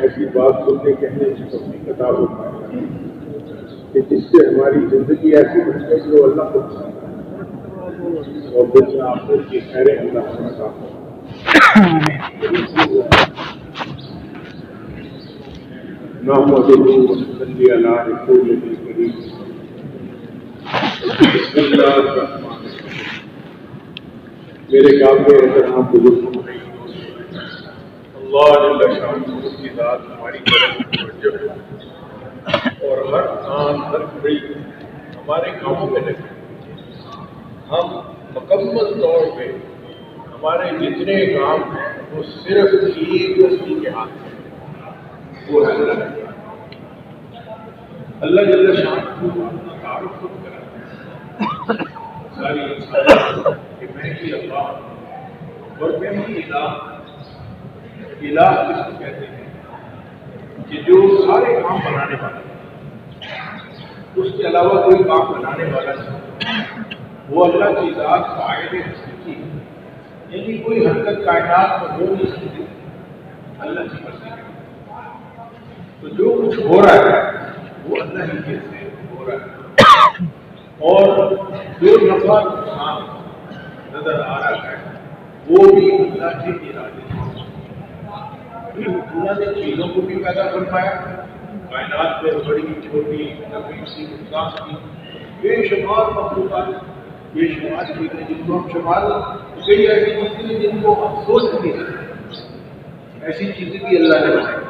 ایسی بات سننے کہنے کی توفیق عطا فرمائے کہ جس سے ہماری زندگی ایسی بن جائے جو اللہ کو پسند ہے اور دنیا آخرت کی خیریں اللہ سے عطا فرمائے۔ نحمدہ ونصلی علی رسولہ الکریم۔ بسم اللہ الرحمن الرحیم۔ میرے قابل احترام بزرگوں، اللہ جل شانہ کی ذات ہماری طرف متوجہ ہے اور ہر آن ہر گھڑی ہمارے کاموں میں لگے۔ ہم مکمل طور پہ ہمارے جتنے کام ہیں وہ صرف ایک ہستی کے ہاتھ میں، وہ ہے اللہ جل شانہ کو تعارف خود کراتا ہے ساری انسانیت کہ میں ہی اللہ اور میں ہی الہ۔ الہ کس کو کہتے ہیں کہ جو سارے کام بنانے والا، اس کے علاوہ کوئی کام بنانے والا نہیں، وہ اللہ کی ذات قائد ہستی کی، یعنی کوئی حرکت کائنات میں ہو نہیں سکتی اللہ کی مرضی ہے۔ تو جو کچھ ہو رہا ہے وہ اللہ ہی کے سے ہو رہا ہے، اور جو نفع نقصان نظر آ رہا ہے وہ بھی اللہ کے ارادے سے۔ اللہ نے چیزوں کو بھی پیدا فرمایا، کائنات میں بڑی چھوٹی لمبی سی انسان کی بے شمار مخلوقات، بے شمار چیزیں جن کو ہم شمار، کئی ایسی چیزیں جن کو ہم سوچ نہیں سکتے، ایسی چیزیں بھی اللہ نے بنائی۔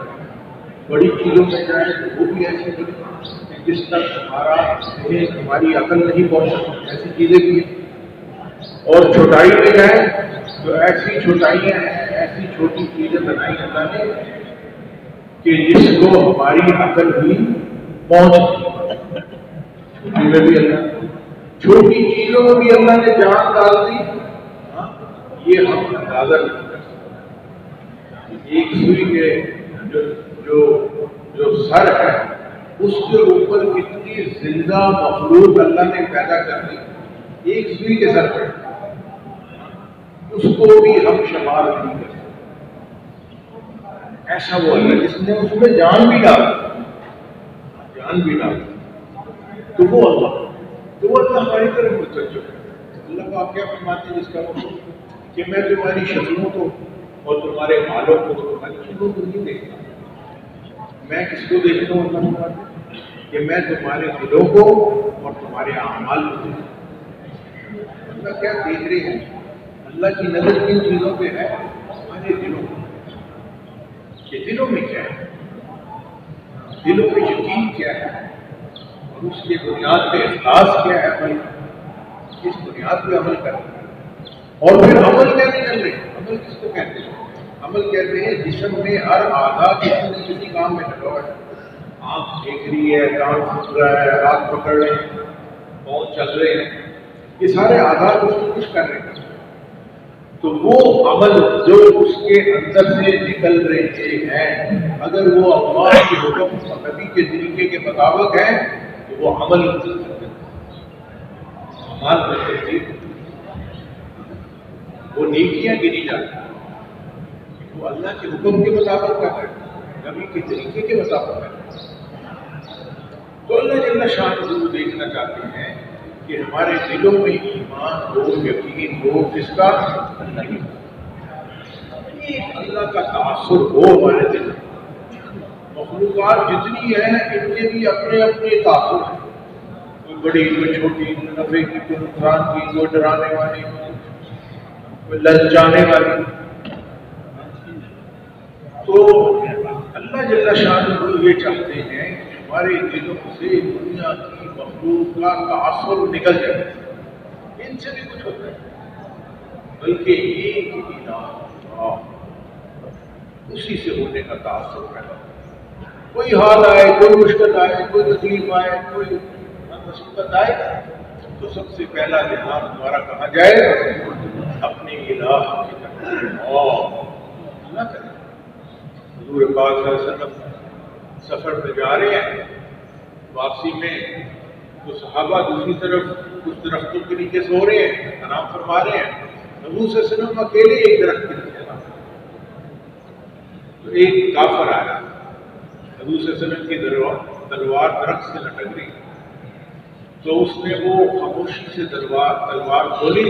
بڑی چیزوں میں جائیں تو وہ بھی ایسی بنی جس تک ہماری عقل نہیں پہنچ سکتی، ایسی چیزیں بھی ہیں۔ اور چھوٹائی میں جائیں تو ایسی چھوٹائیاں ہیں، ایسی چھوٹی چیزیں بنائی اللہ نے کہ جس کو ہماری عقل بھی پہنچ چھوٹی چیزوں میں بھی اللہ نے جان ڈال دی، یہ ہم اندازہ نہیں کر سکتے۔ ایک سوئی کے جو سر ہے اس کے اوپر کتنی زندہ مخلوق اللہ نے پیدا کر دی ایک سوئی کے سر پر، اس کو بھی ہم شمار نہیں کر سکتے۔ ایسا وہ اللہ جس نے اس میں جان بھی ڈالا، تو وہ اللہ ہماری طرف متوجہ ہے۔ اللہ کو آپ کیا فرماتے ہیں جس کا مطلب کہ میں تمہاری شکلوں کو اور تمہارے حالوں کو، تمہاری چیزوں کو نہیں دیکھتا، میں کس کو دیکھتا ہوں؟ اللہ فرماتے ہیں کہ میں تمہارے دلوں کو اور تمہارے اعمال کو دیکھتا ہوں۔ اللہ کیا دیکھ رہے ہیں؟ اللہ کی نظر کن چیزوں پہ ہے؟ ہمارے دلوں میں، کہ دلوں میں کیا ہے، دلوں میں یقین کیا ہے، اور اس کے بنیاد پہ احساس کیا ہے، عمل کس بنیاد پہ عمل کرنا ہے۔ اور پھر عمل کہنے چل رہے ہیں، عمل کس کو کہتے ہیں؟ عمل کہتے ہیں جسم میں ہر اعضاء کسی نہ کسی کام میں لگا ہوا ہے۔ آنکھ دیکھ رہی ہے، کان سن رہا ہے، ہاتھ پکڑ رہے ہیں، پاؤں چل رہے ہیں، یہ سارے اعضاء کچھ کر رہے ہیں۔ تو وہ عمل جو اس کے اندر سے نکل رہے ہیں، اگر وہ اللہ کے حکم اور نبی کے طریقے کے مطابق ہے تو وہ عمل وہ نیکیاں گنی جاتی ہیں، وہ اللہ کے حکم کے مطابق کا ہے، نبی کے طریقے کے مطابق ہے۔ تو اللہ جل شانہ دیکھنا چاہتے ہیں کہ ہمارے دلوں میں ایمان ہو، یقین ہو، کس کا؟ اللہ کی۔ ایک اللہ کا تاثر ہو ہمارے دل میں. مخلوقات جتنی ہیں ان کے بھی اپنے اپنے تاثر ہیں، کوئی بڑی کوئی چھوٹی، کوئی نفع کی، کوئی نقصان کی، کوئی ڈرانے والی، کوئی للچانے والی. تو اللہ جل شانہ یہ چاہتے ہیں کہ ہمارے دلوں سے دنیا کی مخلوق کا تاثر نکل جائے. ان سے بھی کچھ ہوتا ہے، بلکہ ایک الہ اسی سے ہونے کا تاثر پیدا ہوتا ہے. کوئی حال آئے، کوئی مشکل آئے، کوئی تکلیف آئے، کوئی مصیبت آئے، تو سب سے پہلا دھیان ہمارا کہاں جائے؟ اپنے الہ کی طرف. اللہ کرے. حضور پاک صلی اللہ علیہ وسلم سفر پہ جا رہے ہیں، واپسی میں تو صحابہ دوسری طرف کچھ درختوں کے نیچے سو رہے ہیں، آرام فرما رہے ہیں. حضور صلی اللہ علیہ وسلم اکیلے ایک درخت کے نیچے تھا. تو ایک کافر آیا، حضور صلی اللہ علیہ وسلم کی تلوار درخت سے لٹک رہی، تو اس نے وہ خاموشی سے تلوار کھولی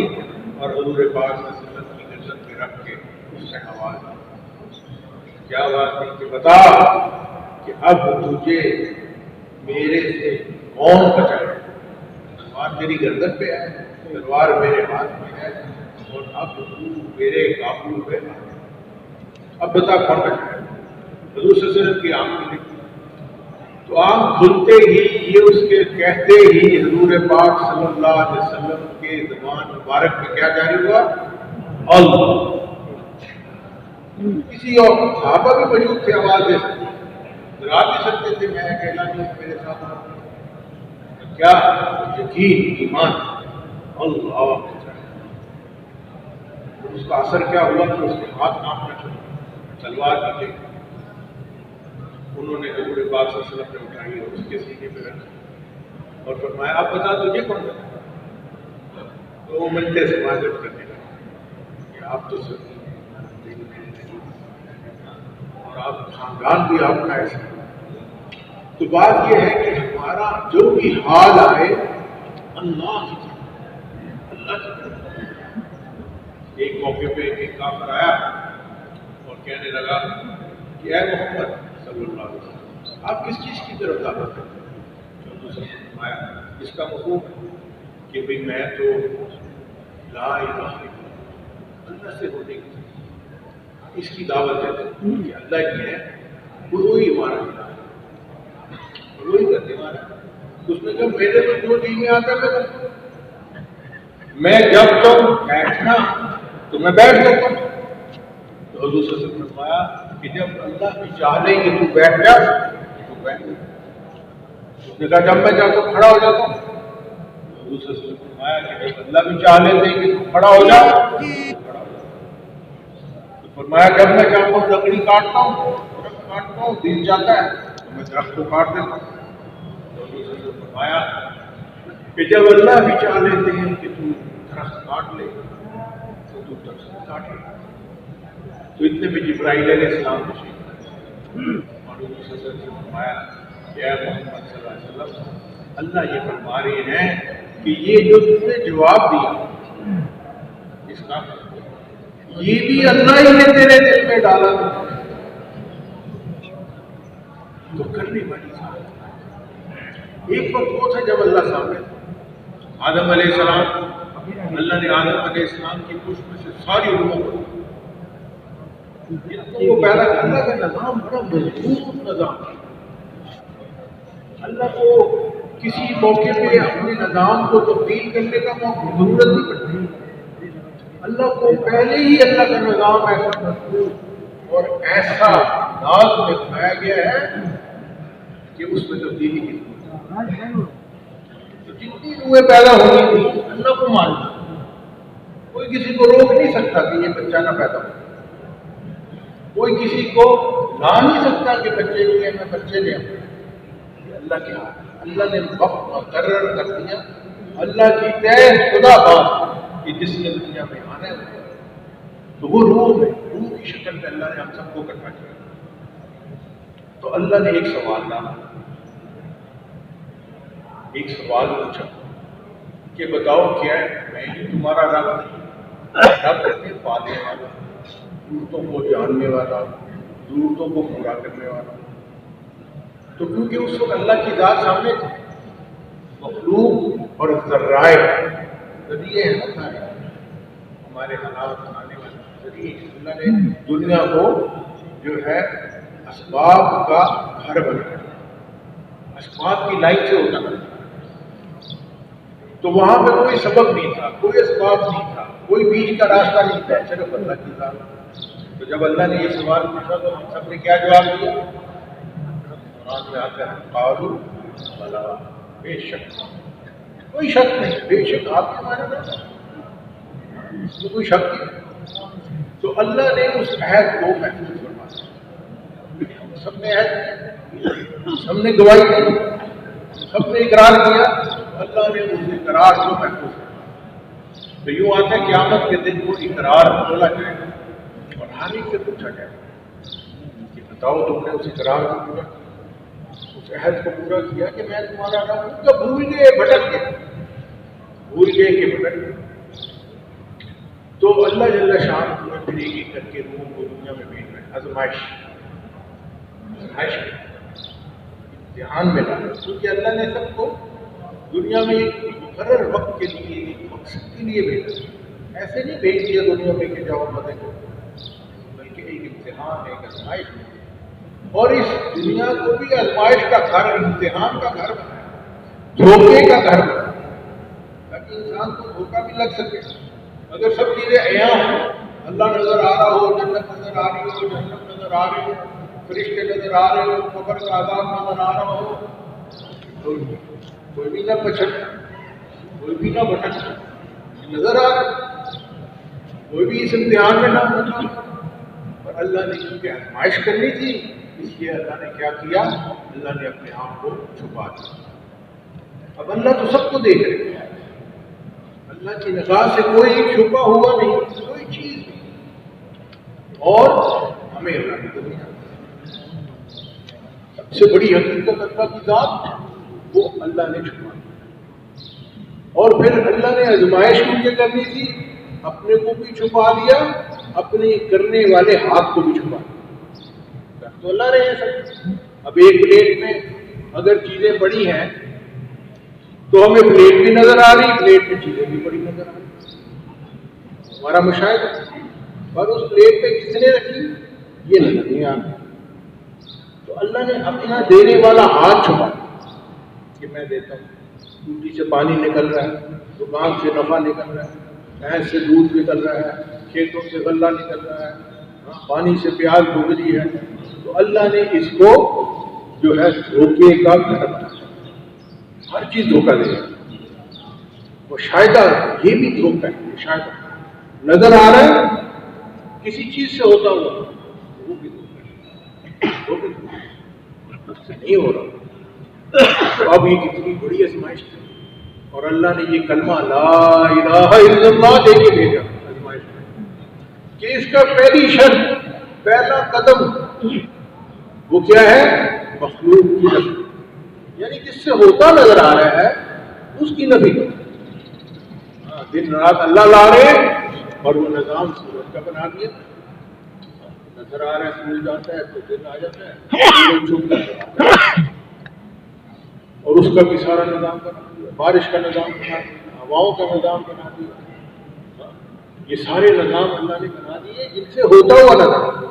اور حضور پاک صلی اللہ علیہ وسلم کی گردن پہ رکھ کے اس سے آواز دی. کیا بات ہے کہ بتا کہ اب تجھے میرے سے کون بچائے؟ تلوار میری گردن پہ ہے، تلوار میرے ہاتھ میں ہے، اور اب تو میرے قابو پہ ہے. اب بتا کون بچائے؟ حضور صلی اللہ علیہ وسلم کی آنکھ کھلی. تو آنکھ کھلتے ہی یہ اس کے کہتے ہی حضور پاک صلی اللہ علیہ وسلم کے زبان مبارک میں کیا جاری ہوا؟ اللہ. کسی اور صحابہ بھی موجود تھے، آواز دے سکتے، ڈرا بھی سکتے تھے، میں اکیلا نہیں میرے ساتھ آپ. کیا یقین، ایمان، اللہ. اس کا اثر کیا ہوا کہ اس کے ہاتھ کانپنے چھوڑے، تلوار نیچے. انہوں نے حضور پاک صلی اللہ علیہ وسلم نے اٹھائی اور اس کے سینے پہ رکھی اور فرمایا اب بتا تجھے کون بتا. تو وہ ملتے سے معذرت کرنے لگے کہ آپ تو سب اور آپ خاندان بھی آپ کا ایسا. تو بات یہ ہے کہ ہمارا جو بھی حال آئے اللہ کی طرف، اللہ کی طرف. ایک موقع پہ ایک کافر آیا اور کہنے لگا کہ اے محمد صلی اللہ علیہ وسلم آپ کس چیز کی طرف دعوت کرتے ہیں؟ جو دوسرے نے فرمایا اس کا مفہوم ہے کہ بھئی میں تو لا الہ الا اللہ سے ہونے کی اس کی دعوت دیتے ہیں کہ اللہ کی ہے، وہی ہمارا الہ ہے، وہی کرتے ہمارا. اس نے کہا میرے تو جو دین میں آتا ہے میں جب تک بیٹھنا تو میں بیٹھ لیتا ہوں. تو حضور صلی اللہ علیہ وسلم نے فرمایا کہ جب اللہ بھی چاہ لیں کہ تو بیٹھ جا تو بیٹھ جا. اس نے کہا جب میں چاہتا ہوں کھڑا ہو جاتا ہوں. حضور صلی اللہ علیہ وسلم نے فرمایا کہ جب اللہ بھی چاہ لیتے ہیں کہ تو کھڑا ہو جا تو کھڑا ہو جا. تو فرمایا جب میں چاہتا ہوں لکڑی کاٹتا ہوں، درخت کاٹتا ہوں، دل چاہتا ہے تو میں درخت کو کاٹ دیتا ہوں. تو حضور صلی اللہ علیہ وسلم نے فرمایا کہ جب اللہ بھی چاہ لیتے ہیں کہ تو درخت کاٹ لے تو درخت کاٹ لے. تو اتنے میں جبرائیل علیہ السلام تشریف اور حضور صلی اللہ علیہ وسلم نے فرمایا کہ اے محمد صلی اللہ علیہ وسلم اللہ یہ فرما رہے ہیں کہ یہ جو تم نے جواب دیا اس کا یہ بھی اللہ ہی نے تیرے دل میں ڈالا تھا. تو کرنے والی بات ایک وقت وہ تھا جب اللہ سامنے آدم علیہ السلام، اللہ نے آدم علیہ السلام کی پشت میں سے ساری روحوں کو پیدا کیا. اللہ کا نظام بڑا مضبوط نظام ہے. اللہ کو کسی موقع پہ اپنے نظام کو تبدیل کرنے کا ضرورت نہیں پڑتی. اللہ کو پہلے ہی اللہ کا نظام ایسا مضبوط اور ایسا انداز میں بنایا گیا ہے کہ اس میں تبدیلی کی ضرورت ہے. تو جتنی روحیں پیدا ہونی تھی اللہ کو ماننا، کوئی کسی کو روک نہیں سکتا کہ یہ بچہ نہ پیدا ہو. کوئی کسی کو لا نہیں سکتا کہ بچے لیے میں بچے لے آؤں. اللہ کیا اللہ نے وقت مقرر کر دیا. اللہ کی طے خدا بات کہ جس نے دنیا میں آنا ہے تو وہ روح کی شکل میں اللہ نے ہم سب کو کرنا چاہیے. تو اللہ نے ایک سوال ڈالا، ایک سوال پوچھا کہ بتاؤ کیا ہے میں ہی تمہارا رب نہیں، رب کہتے پالنے والا. ضرورتوں کو جاننے والا، ضرورتوں کو پورا کرنے والا. تو کیونکہ اس وقت اللہ کی ذات سامنے تھی، مخلوق اور ذرائع ذریعے ہوتا ہے ہمارے حالات بنانے والے ذریعے. اللہ نے دنیا کو جو ہے اسباب کا گھر بنایا، اسباب کی لائن سے ہوتا ہے. تو وہاں پہ کوئی سبب نہیں تھا، کوئی اسباب نہیں تھا، کوئی بیچ کا راستہ نہیں تھا، صرف اللہ کی ذات. تو جب اللہ نے یہ سوال پوچھا تو ہم سب نے کیا جواب دیا؟ قرآن میں آتا ہے قالوا بلا، بے شک، کوئی شک نہیں، بے شک آپ کے معنی میں اس میں کوئی شک نہیں. تو اللہ نے اس عہد کو محفوظ فرمایا. ہم سب نے عہد، سب نے گواہی دی، سب نے اقرار کیا، اللہ نے اس اقرار کو محفوظ فرمایا. تو یوں آتا ہے قیامت کے دن وہ اقرار بولا جائے گا اور حامی سے پوچھا جائے گا کہ بتاؤ تم نے اس اقرار کو پورا کیا، اس عہد کو پورا کیا کہ میں تمہارا رب ہوں؟ تو بھول گئے، بھٹک گئے، بھول گئے کہ بھٹک گئے. تو اللہ جل شان پھر ایک ایک کر کے روحوں کو دنیا میں بھیج رہے ہیں، آزمائش امتحان میں ڈالا. کیونکہ اللہ نے سب کو دنیا میں ایک مقرر وقت کے لیے، ایک مقصد کے لیے بھیجا. ایسے نہیں بھیج دیا دنیا میں کہ جاؤ مدد کرو، بلکہ ایک امتحان، ایک آزمائش. اور اس دنیا کو بھی آزمائش کا گھر، امتحان کا گھر بنایا، دھوکے کا گھر بنایا، تاکہ انسان کو دھوکہ بھی لگ سکے. اگر سب چیزیں عیاں ہوں، اللہ نظر آ رہا ہو، جنت نظر آ رہی ہو، جہنم نظر آ رہی ہو، فرشتے نظر آ رہے ہو، قبر کا عذاب نظر آ رہا ہو، تو کوئی بھی نہ پچھڑنا، کوئی بھی نہ بھٹکنا، نظر آ رہا، کوئی بھی اس امتحان میں نہ ہونا. اور اللہ نے کیونکہ آزمائش کرنی تھی، اس لیے اللہ نے کیا کیا؟ اللہ نے اپنے آپ کو چھپا دیا. اب اللہ تو سب کو دیکھ رہے ہیں، اللہ کی نگاہ سے کوئی چھپا ہوا نہیں، کوئی چیز نہیں. اور ہمیں اللہ کی دنیا سب سے بڑی حقیقت اللہ کی ذات، وہ اللہ نے چھپا دیا. اور پھر اللہ نے آزمائش مجھے کرنی تھی، اپنے کو بھی چھپا دیا، اپنے کرنے والے ہاتھ کو بھی چھپا دیا. تو اللہ نے یہ سب. اب ایک پلیٹ میں اگر چیزیں بڑی ہیں تو ہمیں پلیٹ بھی نظر آ رہی، پلیٹ میں چیزیں بھی بڑی نظر آ رہی، ہمارا مشاہدہ. اور اس پلیٹ پہ کس نے رکھی یہ نظر نہیں آ رہی. تو اللہ نے اپنا دینے والا ہاتھ چھپا کہ میں دیتا ہوں. ٹوٹی سے پانی نکل رہا ہے، دکان سے نفع نکل رہا ہے، بھینس سے دودھ نکل رہا ہے، کھیتوں سے غلہ نکل رہا ہے، پانی سے پیاز گزری ہے. تو اللہ نے اس کو جو ہے دھوکے کا گھر بنایا. ہر چیز دھوکہ دے گا. مشاہدہ یہ بھی دھوکہ ہے. مشاہدہ نظر آ رہا ہے کسی چیز سے ہوتا ہوا، وہ بھی دھوکہ ہے، وہ بھی دھوکہ ہے، اس سے نہیں ہو رہا. تو اب یہ کتنی بڑی آزمائش تھی. اور اللہ نے یہ کلمہ لا الہ الا اللہ دے کے بھیجا آزمائش میں کہ اس کا پہلی شرط، پہلا قدم وہ کیا ہے؟ مخلوق کی نفی. یعنی جس سے ہوتا نظر آ رہا ہے اس کی نفی کرو. دن رات اللہ لا رہے اور وہ نظام سورج کا بنا دیا. نظر آ رہا ہے سورج آتا ہے تو دن آ جاتا ہے، سورج چھپ کر آتا ہے. اور اس کا بھی سارا نظام بنا دیا، بارش کا نظام بنا دیا، ہواؤں کا نظام بنا دیا. یہ سارے نظام اللہ نے بنا دیے جن سے ہوتا ہوا نظر.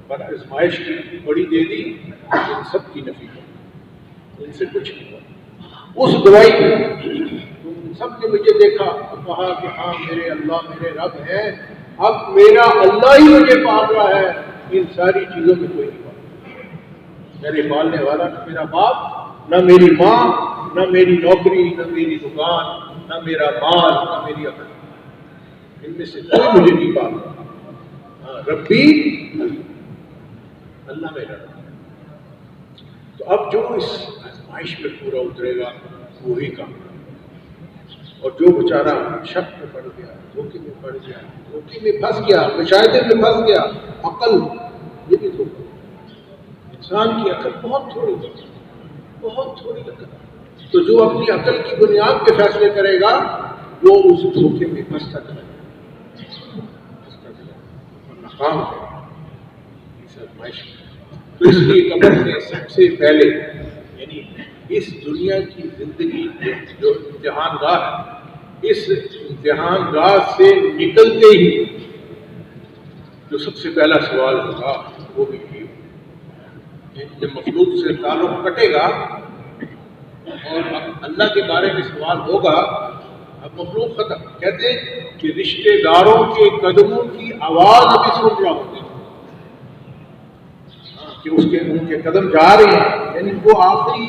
پر آزمائش کی بڑی دے دی، ان سب کی نفی کر، ان سے کچھ نہیں ہوا. اس گواہی تم سب نے مجھے دیکھا اور کہا کہ ہاں میرے اللہ میرے رب ہیں. اب میرا اللہ ہی مجھے پال رہا ہے، ان ساری چیزوں میں کوئی نہیں پال. میرے پالنے والا نہ میرا باپ، نہ میری ماں، نہ میری نوکری، نہ میری دکان، نہ میرا مال، نہ میری عقل، ان میں سے کوئی مجھے نہیں پال رہا. ربی اللہ میرا رب. تو اب جو اس آزمائش پہ پورا اترے گا وہی کام. اور جو بیچارہ شک میں پڑ گیا، دھوکے میں پڑ گیا، دھوکے میں پھنس گیا، مشاہدے میں پھنس گیا، عقل یہ بھی دھوکہ. انسان کی عقل بہت تھوڑی ہے، بہت تھوڑی عقل. تو جو اپنی عقل کی بنیاد پہ فیصلے کرے گا وہ اس دھوکے میں پھنستا چلا جائے. مقام ہے اس آزمائش میں. تو اس لیے قبر میں سب سے پہلے یعنی اس دنیا کی زندگی جو امتحان گاہ ہے، اس امتحان گاہ سے نکلتے ہی جو سب سے پہلا سوال ہوگا وہ بھی یہ، جب مخلوق سے تعلق کٹے گا اور اب اللہ کے بارے میں سوال ہوگا، اب مخلوق ختم. کہتے ہیں کہ رشتہ داروں کے قدموں کی آواز ابھی سن رہا ہوتے ہیں کہ ان کے قدم جا رہے ہیں، یعنی وہ آخری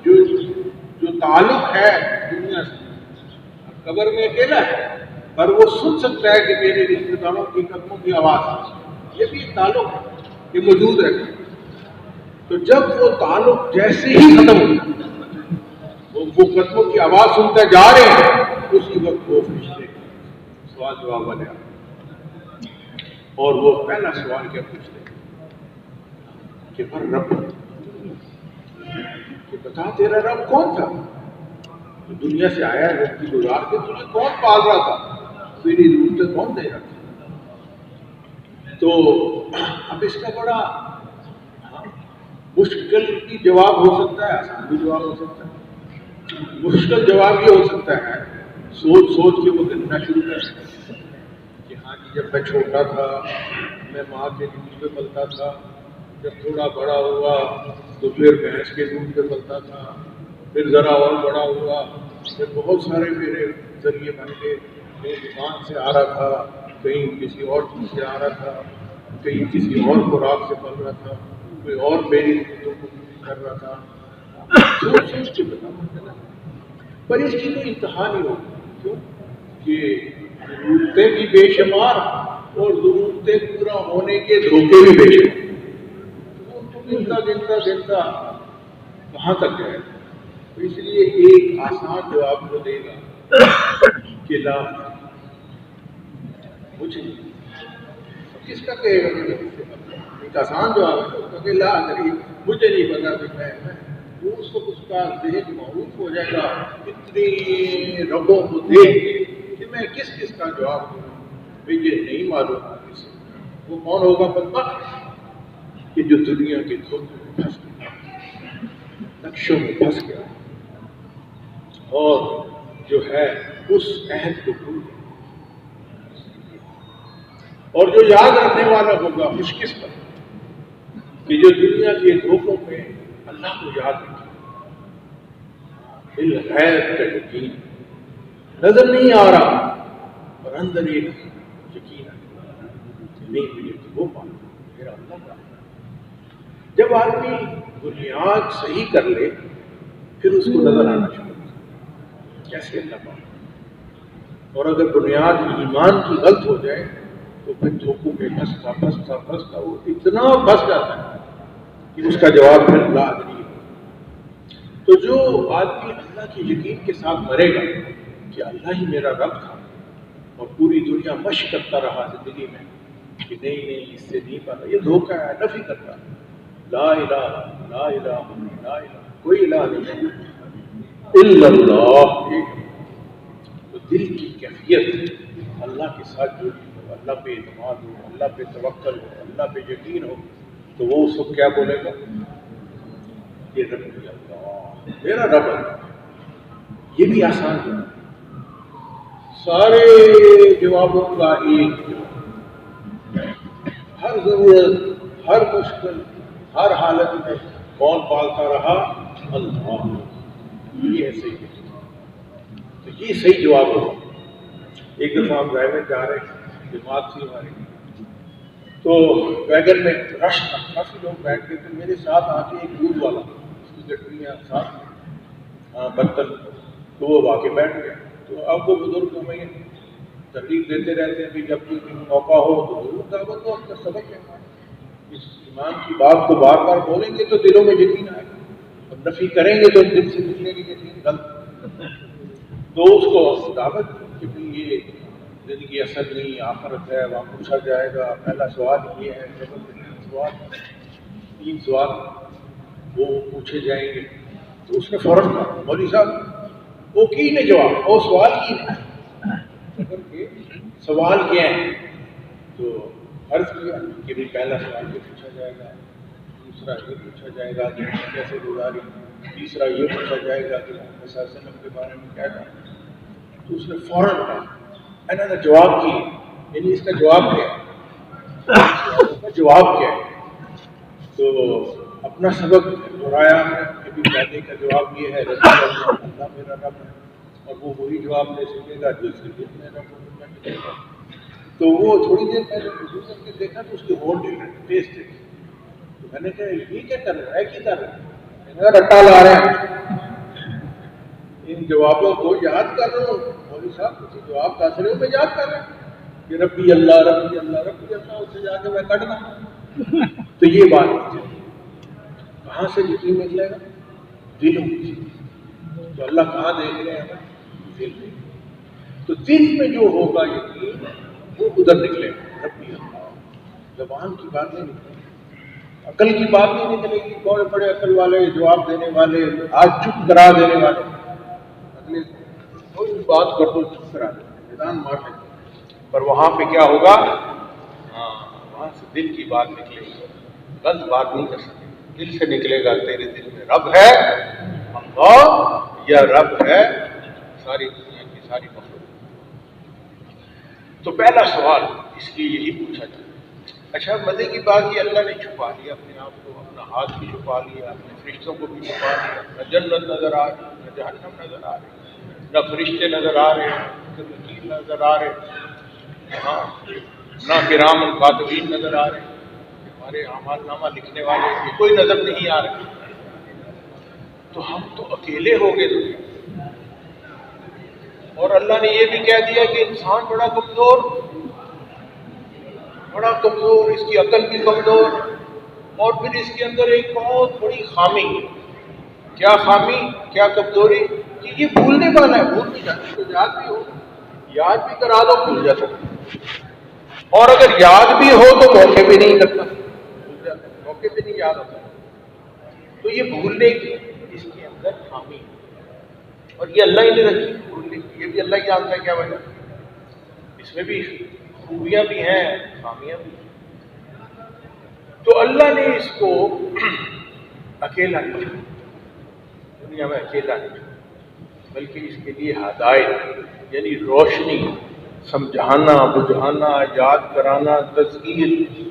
جو تعلق ہے دنیا سے. قبر میں اکیلا ہے پر وہ سن سکتا ہے کہ میرے رشتہ داروں کے قدموں کی آواز، یہ بھی ایک تعلق ہے، یہ موجود ہے. تو جب وہ تعلق جیسے ہی ختم ہو، وہ قدموں کی آواز سنتے جا رہے ہیں، اسی وقت وہ فرشتے سوال جواب والے آتے اور وہ پہلا سوال کیا پوچھتے کہ پر رب، کہ بتا تیرا رب کون تھا؟ دنیا سے آیا زندگی گزار کے تجھے کون پال رہا تھا؟ تیری ضرورتیں کون دے رہا تھا؟ تو اب اس کا بڑا مشکل بھی جواب ہو سکتا ہے، آسان بھی جواب ہو سکتا ہے. مشکل جواب یہ ہو سکتا ہے سوچ سوچ کے وہ گننا شروع کر سکتا ہے کہ ہاں جی جب میں چھوٹا تھا میں ماں کے دودھ پہ پلتا تھا، جب تھوڑا بڑا ہوا تو پھر بھینس کے دودھ پہ پلتا تھا، پھر ذرا اور بڑا ہوا پھر بہت سارے میرے ذریعے بن کے، کہیں دکان سے آ رہا تھا، کہیں کسی اور چیز سے آ رہا تھا، کہیں کسی اور خوراک سے پل رہا تھا، کوئی اور میری ضرورتوں کو پوری کر رہا تھا. سوچ سوچ کے بتا پر اس کی کوئی انتہا نہیں ہوگی. کیوں کہ ضرورتیں بھی بے شمار اور ضرورتیں پورا ہونے کے دھوکے بھی بے شمار. گنتا کہاں تک جائے؟ تو اس لیے ایک آسان جواب کو دے گا کہ لا مجھے کس کا کہے گا؟ ایک آسان جواب ہے کہ لا ادری، مجھے نہیں پتا کہ میں اس وقت اس کا ذہن معروف ہو جائے گا اتنی ربوں کو دیکھ کے کہ میں کس کس کا جواب دوں. مجھے نہیں معلوم وہ کون ہوگا بدبخت کہ جو دنیا کے دھوکے میں پھنس گیا، نقشوں میں پھنس گیا اور جو ہے اس عہد کو بھول گیا. اور جو یاد رکھنے والا ہوگا خوش قسمت کہ جو دنیا کے دھوکوں میں اللہ کو یاد رکھے. بالغیب کا یقین نظر نہیں آ رہا اور اندر ایک یقین نہیں ملے تو وہ پانا میرا اللہ کا. جب آدمی بنیاد صحیح کر لے پھر اس کو نظر آنا شروع کیسے اللہ پانا. اور اگر بنیاد ایمان کی غلط ہو جائے تو پھر دھوکوں میں پھنستا وہ اتنا پھنس جاتا ہے کہ اس کا جواب پھر لا ادری. تو جو آدمی اللہ کے یقین کے ساتھ مرے گا کہ اللہ ہی میرا رب تھا اور پوری دنیا مشق کرتا رہا زندگی میں کہ نہیں اس سے نہیں پاتا، یہ دھوکہ ہے، نفی کرتا ہے لا الہ لا الہ لا الہ، کوئی الہ نہیں الا اللہ. تو دل کی کیفیت اللہ کے ساتھ جڑی ہو، اللہ پہ اعتماد ہو، اللہ پہ توکل ہو، اللہ پہ یقین ہو، تو وہ اس کو کیا بولے گا؟ یہ رب اللہ میرا رب ہے. یہ بھی آسان ہے. سارے جوابوں کا ایک جواب، ہر ضرورت، ہر مشکل، ہر حالت میں کون پالتا رہا؟ اللہ. یہ ہے صحیح. تو یہ صحیح جواب ہوگا. ایک دفعہ ہم ڈرائیور جا رہے ہیں، جماعت تھی ہماری، تو ویگن میں رش تھا، کافی لوگ بیٹھ گئے. تو میرے ساتھ آ کے ایک دودھ والا، اس کی گٹریاں ساتھ برتن، تو وہ واقع بیٹھ گیا. تو اب وہ بزرگ ہمیں تکلیف دیتے رہتے ہیں کہ جب بھی موقع ہو تو ضرور دعوت دو. اپنا سبق ہے، اس ایمان کی بات کو بار بار بولیں گے تو دلوں میں یقین آئے گا، اور نفی کریں گے تو دل سے نکلے گی یقین غلط. تو اس کو دعوت کہ یہ زندگی اصل نہیں، آخرت ہے، وہاں پوچھا جائے گا. پہلا سوال یہ ہے، تین سوال وہ پوچھے جائیں گے. تو اس نے فوراً کہا مولوی صاحب وہ کی نے جواب، اور سوال کی نے سوال کیا ہے. تو عرض کیا کہ بھی پہلا سوال یہ پوچھا جائے گا، دوسرا یہ پوچھا جائے گا کہ کیسے گزاری، تیسرا یہ پوچھا جائے گا کہ محمد صلی اللہ علیہ وسلم کے بارے میں کیا کہا۔ تو اس نے فوراً کہا، انہوں نے جواب کی، یعنی اس کا جواب کیا ہے، اس کا جواب کیا ہے۔ تو اپنا سبق دہرایا کہ بھی کہنے کا جواب یہ ہے رب اللہ میرا رب ہے، اور وہ وہی جواب دے سکے گا جو اس کے دل میں رب ملے گا۔ تو وہ تھوڑی دیر پہلے وضو کر کے دیکھا تو اس کے ہونٹ دیکھا، ٹیسٹ دیکھا، تو میں نے کہا یہ کیا کر رہا ہے، کیا کر رہا ہے؟ میں نے کہا رٹا لا رہے ہیں، ان جوابوں کو یاد کر رہا ہوں مولوی صاحب، کسی جواب دس رہے ہو میں یاد کر رہا ہوں کہ ربی اللہ ربی اللہ ربی اللہ، اس سے جا کے میں کٹ دوں۔ تو یہ بات ہے، کہاں سے یقین نکلے گا؟ دلوں سے۔ تو اللہ کہاں دیکھ رہے ہیں؟ دل میں۔ تو دل میں جو ہوگا یقین وہ ادھر نکلے گا، ربی اللہ۔ زبان کی بات نہیں نکلے گی، عقل کی بات نہیں نکلے گی، بڑے بڑے عقل والے جواب دینے والے، آج چپ کرا دینے والے، اگلے کوئی بھی بات کر دو چپ کرا دیں، میدان مار دیں، پر وہاں پہ کیا ہوگا؟ ہاں، وہاں سے دل کی بات نکلے گی، غلط بات نہیں کر سکتے، دل سے نکلے گا تیرے دل میں رب ہے اللہ یا رب ہے ساری دنیا کی ساری مخلوق۔ تو پہلا سوال اس لیے یہی پوچھا جاتا ہے۔ اچھا مزے کی بات یہ اللہ نے چھپا لیا اپنے آپ کو، اپنا ہاتھ بھی چھپا لیا، اپنے فرشتوں کو بھی چھپا لیا، نہ جنت نظر آ رہی، نہ جہنم نظر آ رہی، نہ فرشتے نظر آ رہے، نہ وکیل نظر آ رہے، ہاں نہ کرام الکاتبین نظر آ رہے، ہمارے اعمال نامہ لکھنے والے یہ کوئی نظر نہیں آ رہے۔ تو ہم تو اکیلے ہو گئے دنیا، اور اللہ نے یہ بھی کہہ دیا کہ انسان بڑا کمزور، اس کی عقل بھی کمزور، اور پھر اس کے اندر ایک بہت بڑی خامی، کیا خامی، کیا کمزوری کہ یہ بھولنے والا ہے، بھول نہیں جاتا، تو یاد بھی ہو، یاد بھی کرا دو بھول جاتا، اور اگر یاد بھی ہو تو موقع پہ نہیں کرتا، بھول جاتا، موقع پہ نہیں یاد ہوتا۔ تو یہ بھولنے کی اس کے اندر خامی ہے، اور یہ اللہ ہی نے رکھی بھولنے کی، یہ بھی اللہ ہی جانتا ہے کیا وجہ، اس میں بھی خوبیاں بھی ہیں خامیاں بھی ہیں۔ تو اللہ نے اس کو اکیلا نہیں چھوڑا، دنیا میں اکیلا نہیں چھوڑا، بلکہ اس کے لیے ہدایت یعنی روشنی، سمجھانا، بجھانا، یاد کرانا، تذکیر،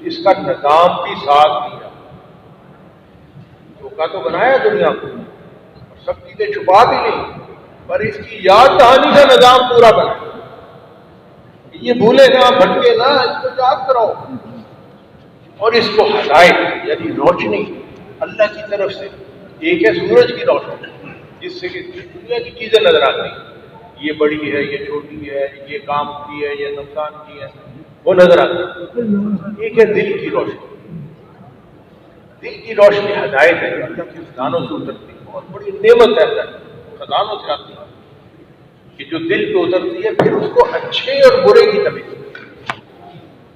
اس کا نظام بھی ساتھ دیا۔ دھوکہ تو بنایا دنیا کو، اور سب چیزیں چھپا بھی نہیں، پر اس کی یاد دہانی کا نظام پورا بنایا، یہ بھولے نہ، بھٹکے نہ، اس کو یاد کراؤ، اور اس کو ہدایت یعنی روشنی اللہ کی طرف سے، ایک ہے سورج کی روشنی جس سے کہ دنیا کی چیزیں نظر آتی ہیں، یہ بڑی ہے، یہ چھوٹی ہے، یہ کام کی ہے، یہ نقصان کی ہے، وہ نظر آتی ہے۔ ایک ہے دل کی روشنی، دل کی روشنی ہدایت ہے، اللہ کے خزانوں سے اترتی ہے، بہت بڑی نعمت ہے اللہ کی، خزانوں سے آتی ہے کہ جو دل پہ اترتی ہے، پھر اس کو اچھے اور برے کی تمیز،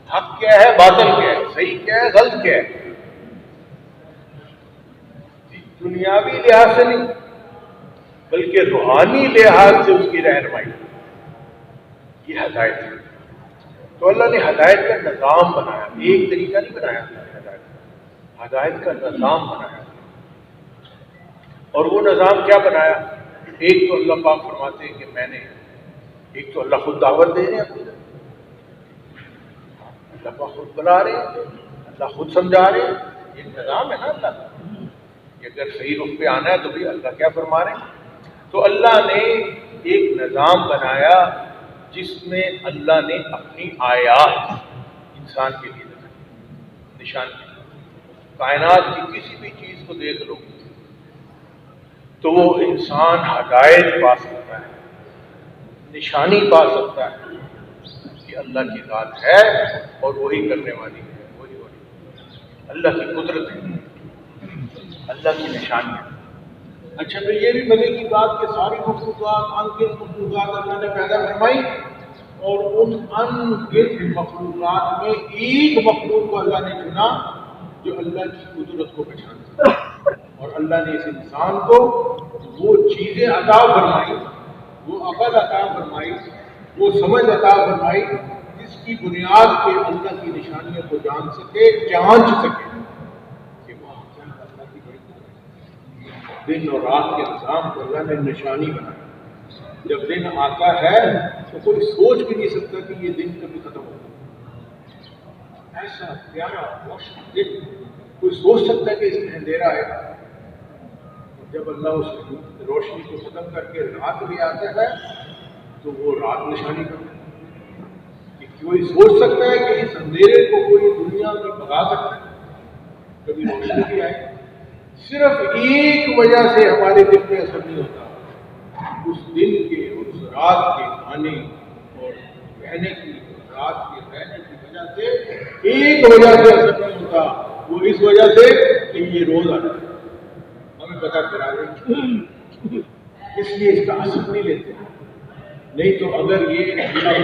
حق کیا ہے، باطل کیا ہے، صحیح کیا ہے، غلط کیا ہے، دنیاوی لحاظ سے نہیں بلکہ روحانی لحاظ سے اس کی رہنمائی، یہ ہدایت ہے۔ تو اللہ نے ہدایت کا نظام بنایا، ایک طریقہ نہیں بنایا، ہدایت کا نظام بنایا، اور وہ نظام کیا بنایا؟ ایک تو اللہ پاک فرماتے ہیں کہ میں نے، ایک تو اللہ خود دعوت دے رہے ہیں اپنی، اللہ پاک خود بلا رہے ہیں، اللہ خود سمجھا رہے ہیں، یہ نظام ہے نا اللہ کا، کہ اگر صحیح رخ پہ آنا ہے تو بھی اللہ کیا فرما رہے ہیں۔ تو اللہ نے ایک نظام بنایا جس میں اللہ نے اپنی آیات انسان کے لیے نشان کی، کائنات کی کسی بھی چیز کو دیکھ لو تو وہ انسان ہدایت پا سکتا ہے، نشانی پا سکتا ہے کہ اللہ کی ذات ہے اور وہی کرنے والی ہے، وہی اللہ کی قدرت ہے، اللہ کی نشانی ہے۔ اچھا پھر یہ بھی مزے کی بات کہ ساری مخلوقات ان گنت مخلوقات اللہ نے پیدا فرمائی، اور ان ان گنت مخلوقات میں ایک مخلوق کو اللہ نے چنا جو اللہ کی قدرت کو پہچانتا، اور اللہ نے اس انسان کو وہ چیزیں عطا فرمائی، وہ عقل عطا فرمائی، وہ سمجھ عطا فرمائی جس کی بنیاد پہ اللہ کی نشانیوں کو جان سکے، جانچ سکے کہ وہاں کیا اللہ کی بڑی قدرت۔ دن اور رات کے نظام کو اللہ نے نشانی بنایا۔ جب دن آتا ہے تو کوئی سوچ بھی نہیں سکتا کہ یہ دن کبھی ختم ہوگا۔ ایسا پیارا روشن دن، کوئی سوچ سکتا ہے کہ اس میں اندھیرا ہے؟ جب اللہ اس روشنی کو ختم کر کے رات بھی آتا ہے تو وہ رات نشانی کرتا ہے۔ کہ کوئی سوچ سکتا ہے کہ اس اندھیرے کو کوئی دنیا میں بھگا سکتا ہے؟ کبھی روشنی بھی آئے۔ صرف ایک وجہ سے ہمارے دل پہ اثر نہیں ہوتا، اس دن کے اور اس رات کے آنے اور رہنے کی، رات کے رہنے کی وجہ سے ایک وجہ سے اثر نہیں ہوتا، وہ اس وجہ سے کہ یہ روز آ جائے، ہمیں پتہ چلا جائے، اس لیے اس کا اثر نہیں لیتے۔ نہیں تو اگر یہ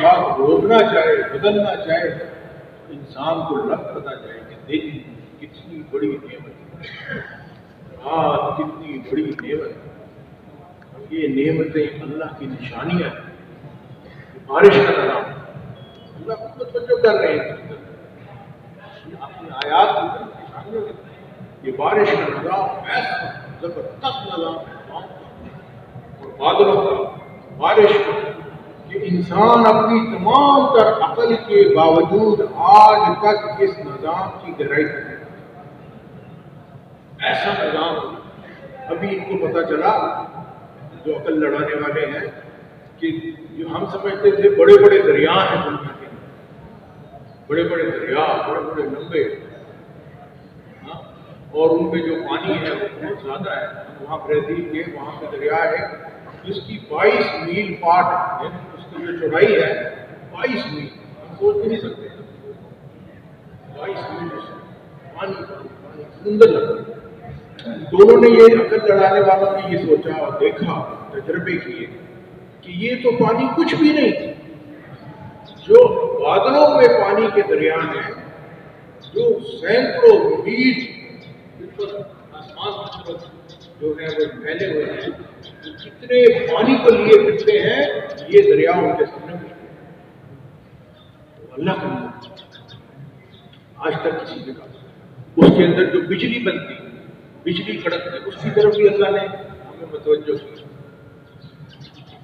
بات روکنا چاہے، بدلنا چاہے، انسان کو لگ پتہ جائے کہ دن کتنی بڑی نعمت ہے، رات کتنی بڑی نعمت ہے۔ یہ نعمتیں اللہ کی نشانیاں ہیں۔ بارش کا نظام اللہ خود متوجہ کر رہے ہیں اپنی آیات کی نشانیوں کی۔ یہ بارش کا نظام ایسا زبردست نظام ہے اور بادلوں کا، بارش کا، کہ انسان اپنی تمام تر عقل کے باوجود آج تک اس نظام کی گہرائی تک نہیں پہنچا۔ ایسا نظام ابھی ان کو پتہ چلا، جو عقل لڑانے والے ہیں، کہ جو ہم سمجھتے تھے بڑے بڑے دریا ہیں دنیا کے، بڑے بڑے دریا، بڑے بڑے لمبے، اور ان پہ جو پانی ہے وہ بہت زیادہ ہے۔ وہاں برازیل کے وہاں پہ دریا ہے جس کی 22 میل پاٹ، اس کی جو چوڑائی ہے 22 میل، ہم سوچ بھی نہیں سکتے 22 میل پانی سمندر لگتا ہے۔ دونوں نے یہ عقل لڑانے والوں نے یہ سوچا اور دیکھا، تجربے کیے کہ یہ تو پانی کچھ بھی نہیں، جو بادلوں میں پانی کے دریا ہیں، جو سینکڑوں میل آسمان کی طرف جو ہے وہ پھیلے ہوئے ہیں، جو کتنے پانی کو لیے پھرتے ہیں، یہ دریا ان کے سامنے اللہ کا آج تک کسی جگہ اس کے اندر جو بجلی بنتی، بجلی کڑکتی، اس کی طرف بھی اللہ نے ہمیں متوجہ کیا۔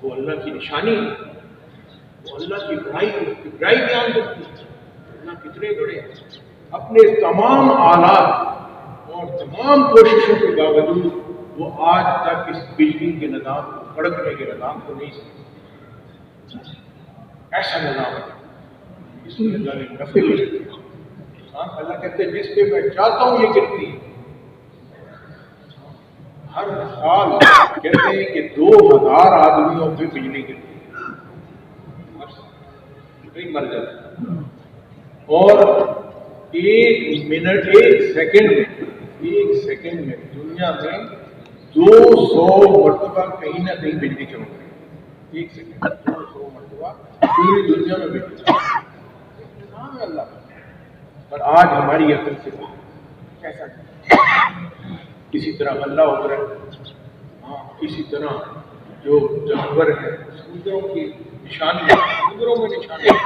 وہ اللہ کی نشانی ہے، وہ اللہ کی بڑائی بیان کرتی ہے۔ اللہ کتنے بڑے ہیں، اپنے تمام آلات اور تمام کوششوں کے باوجود وہ آج تک اس بجلی کے نظام کو، کڑکنے کے نظام کو نہیں سمجھتے۔ ایسا نظام ہے اس میں اللہ نے نفع لے لیا۔ اللہ کہتے ہیں جس پہ میں چاہتا ہوں یہ گرتی ہے۔ ہر سال کہتے ہیں کہ 2000 آدمیوں پہ بجلی گرتی ہے، کئی مر جاتے ہیں، اور ایک منٹ، ایک سیکنڈ میں دنیا میں 200 مرتبہ کہیں نہ کہیں بجلی چمک رہی ہے۔ ایک سیکنڈ 200 مرتبہ پوری دنیا میں بجلی چمک رہی ہے۔ نام ہے اللہ کا، پر آج ہماری عقل سے کیسا کسی طرح اللہ اترے، اسی طرح جو جانور ہیں سمندروں کی نشانیاں، سمندروں میں نشانیاں،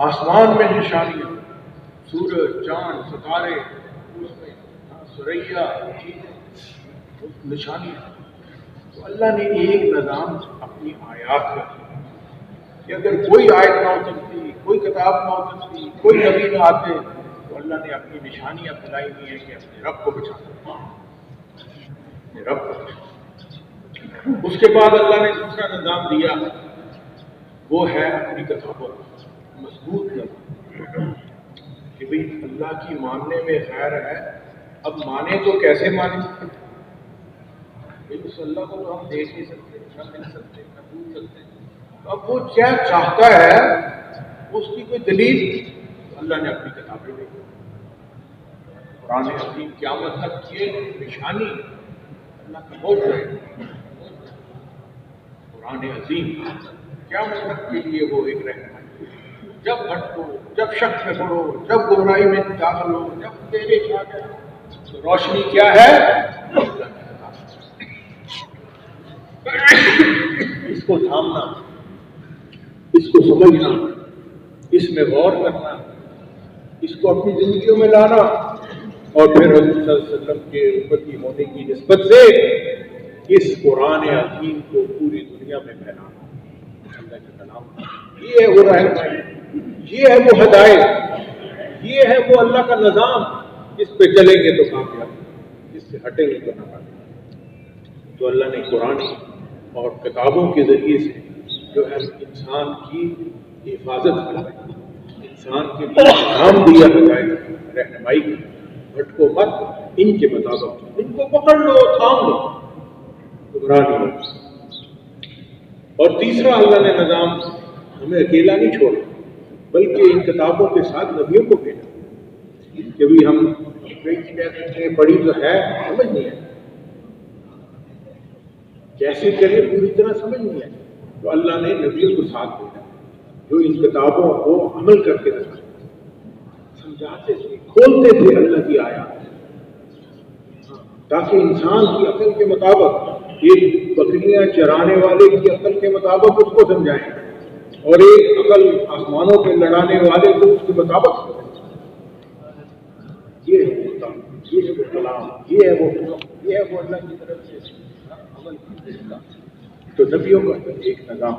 آسمان میں نشانیاں، سورج، چاند، ستارے، اس میں سریا، نشانیاں۔ تو اللہ نے ایک نظام اپنی آیات کا دیا کہ اگر کوئی آیت نہ اترتی، کوئی کتاب نہ اترتی، کوئی نبی نہ آتے، تو اللہ نے اپنی نشانیاں پھیلائی ہوئی ہیں کہ اپنے رب کو بچانا، اپنے رب کو بچانا۔ اس کے بعد اللہ نے دوسرا نظام دیا، وہ ہے اپنی کتابت، مضبوط نظام، کہ بھئی اللہ کی ماننے میں خیر ہے۔ اب مانے تو کیسے مانے؟ اس اللہ کو تو ہم دیکھ نہیں سکتے، نہ مل سکتے، نہ بھول سکتے۔ اب وہ کیا چاہتا ہے اس کی کوئی دلیل، اللہ نے اپنی کتابیں دی۔ قرآن عظیم قیامت تک یہ نشانی اللہ کا بہت ہے۔ قرآن عظیم قیامت تک کے لیے وہ ایک رہنمائی، جب بھٹکو، جب شک میں پڑو، جب گمراہی میں داخل ہو، جب تیرے کیا گیا، تو روشنی کیا ہے؟ اس کو تھامنا، اس کو سمجھنا، اس میں غور کرنا، اس کو اپنی زندگیوں میں لانا، اور پھر حضرت صلی اللہ علیہ وسلم کے امتی ہونے کی نسبت سے اس قرآن عظیم کو پوری دنیا میں پھیلانا، اللہ کے کلام، یہ ہے وہ رہنمائی، یہ ہے وہ ہدایت، یہ ہے وہ اللہ کا نظام، اس پہ چلیں گے تو کامیاب، اس سے ہٹیں گے تو ناکامیاب۔ تو اللہ نے قرآن اور کتابوں کے ذریعے سے جو ہے انسان کی حفاظت کرائی، انسان کے لیے نام دیا ہدایت رہنمائی کی، بھٹکو مت، ان کے مطابق ان کو پکڑ لو، تھام لو، گمراہ نہیں ہو۔ اور تیسرا اللہ نے نظام ہمیں اکیلا نہیں چھوڑا، بلکہ ان کتابوں کے ساتھ نبیوں کو بھیجا کہ بھی ہم پڑھی تو ہے، سمجھ نہیں ہے کیسے کرے، پوری طرح سمجھ نہیں ہے، تو اللہ نے نبیوں کو ساتھ بھیجا جو ان کتابوں کو عمل کر کے رکھا، سمجھاتے تھے، کھولتے تھے اللہ کی آیات، تاکہ انسان کی عقل کے مطابق، ایک بکریاں چرانے والے کی عقل کے مطابق اس کو سمجھائیں، اور ایک عقل آسمانوں پہ لڑانے والے کو اس کے مطابق سمجھائیں۔ یہ ہے وہ کتاب، یہ ہے وہ کلام، یہ ہے وہ حکم، یہ ہے وہ اللہ کی طرف سے عمل کی طریقہ۔ تو نبیوں کا ایک نظام،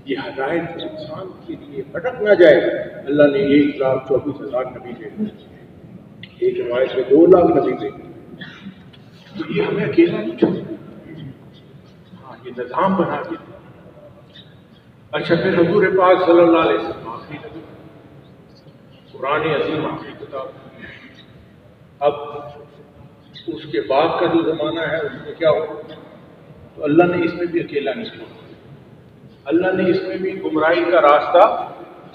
یہ ہدایت انسان کے لیے بھٹک نہ جائے۔ اللہ نے 1,24,000 نبی بھیجے، ایک روایت میں 2 لاکھ نبی بھیجے، تو یہ ہمیں اکیلا نہیں چھوڑا، ہاں یہ نظام بنا کے۔ اچھا، پھر حضور پاک صلی اللہ علیہ وسلم آخری نبی، قرآن عظیم آخری کتاب۔ اب اس کے بعد کا جو زمانہ ہے اس میں کیا ہو، تو اللہ نے اس میں بھی اکیلا نہیں چھوڑا، اللہ نے اس میں بھی گمراہی کا راستہ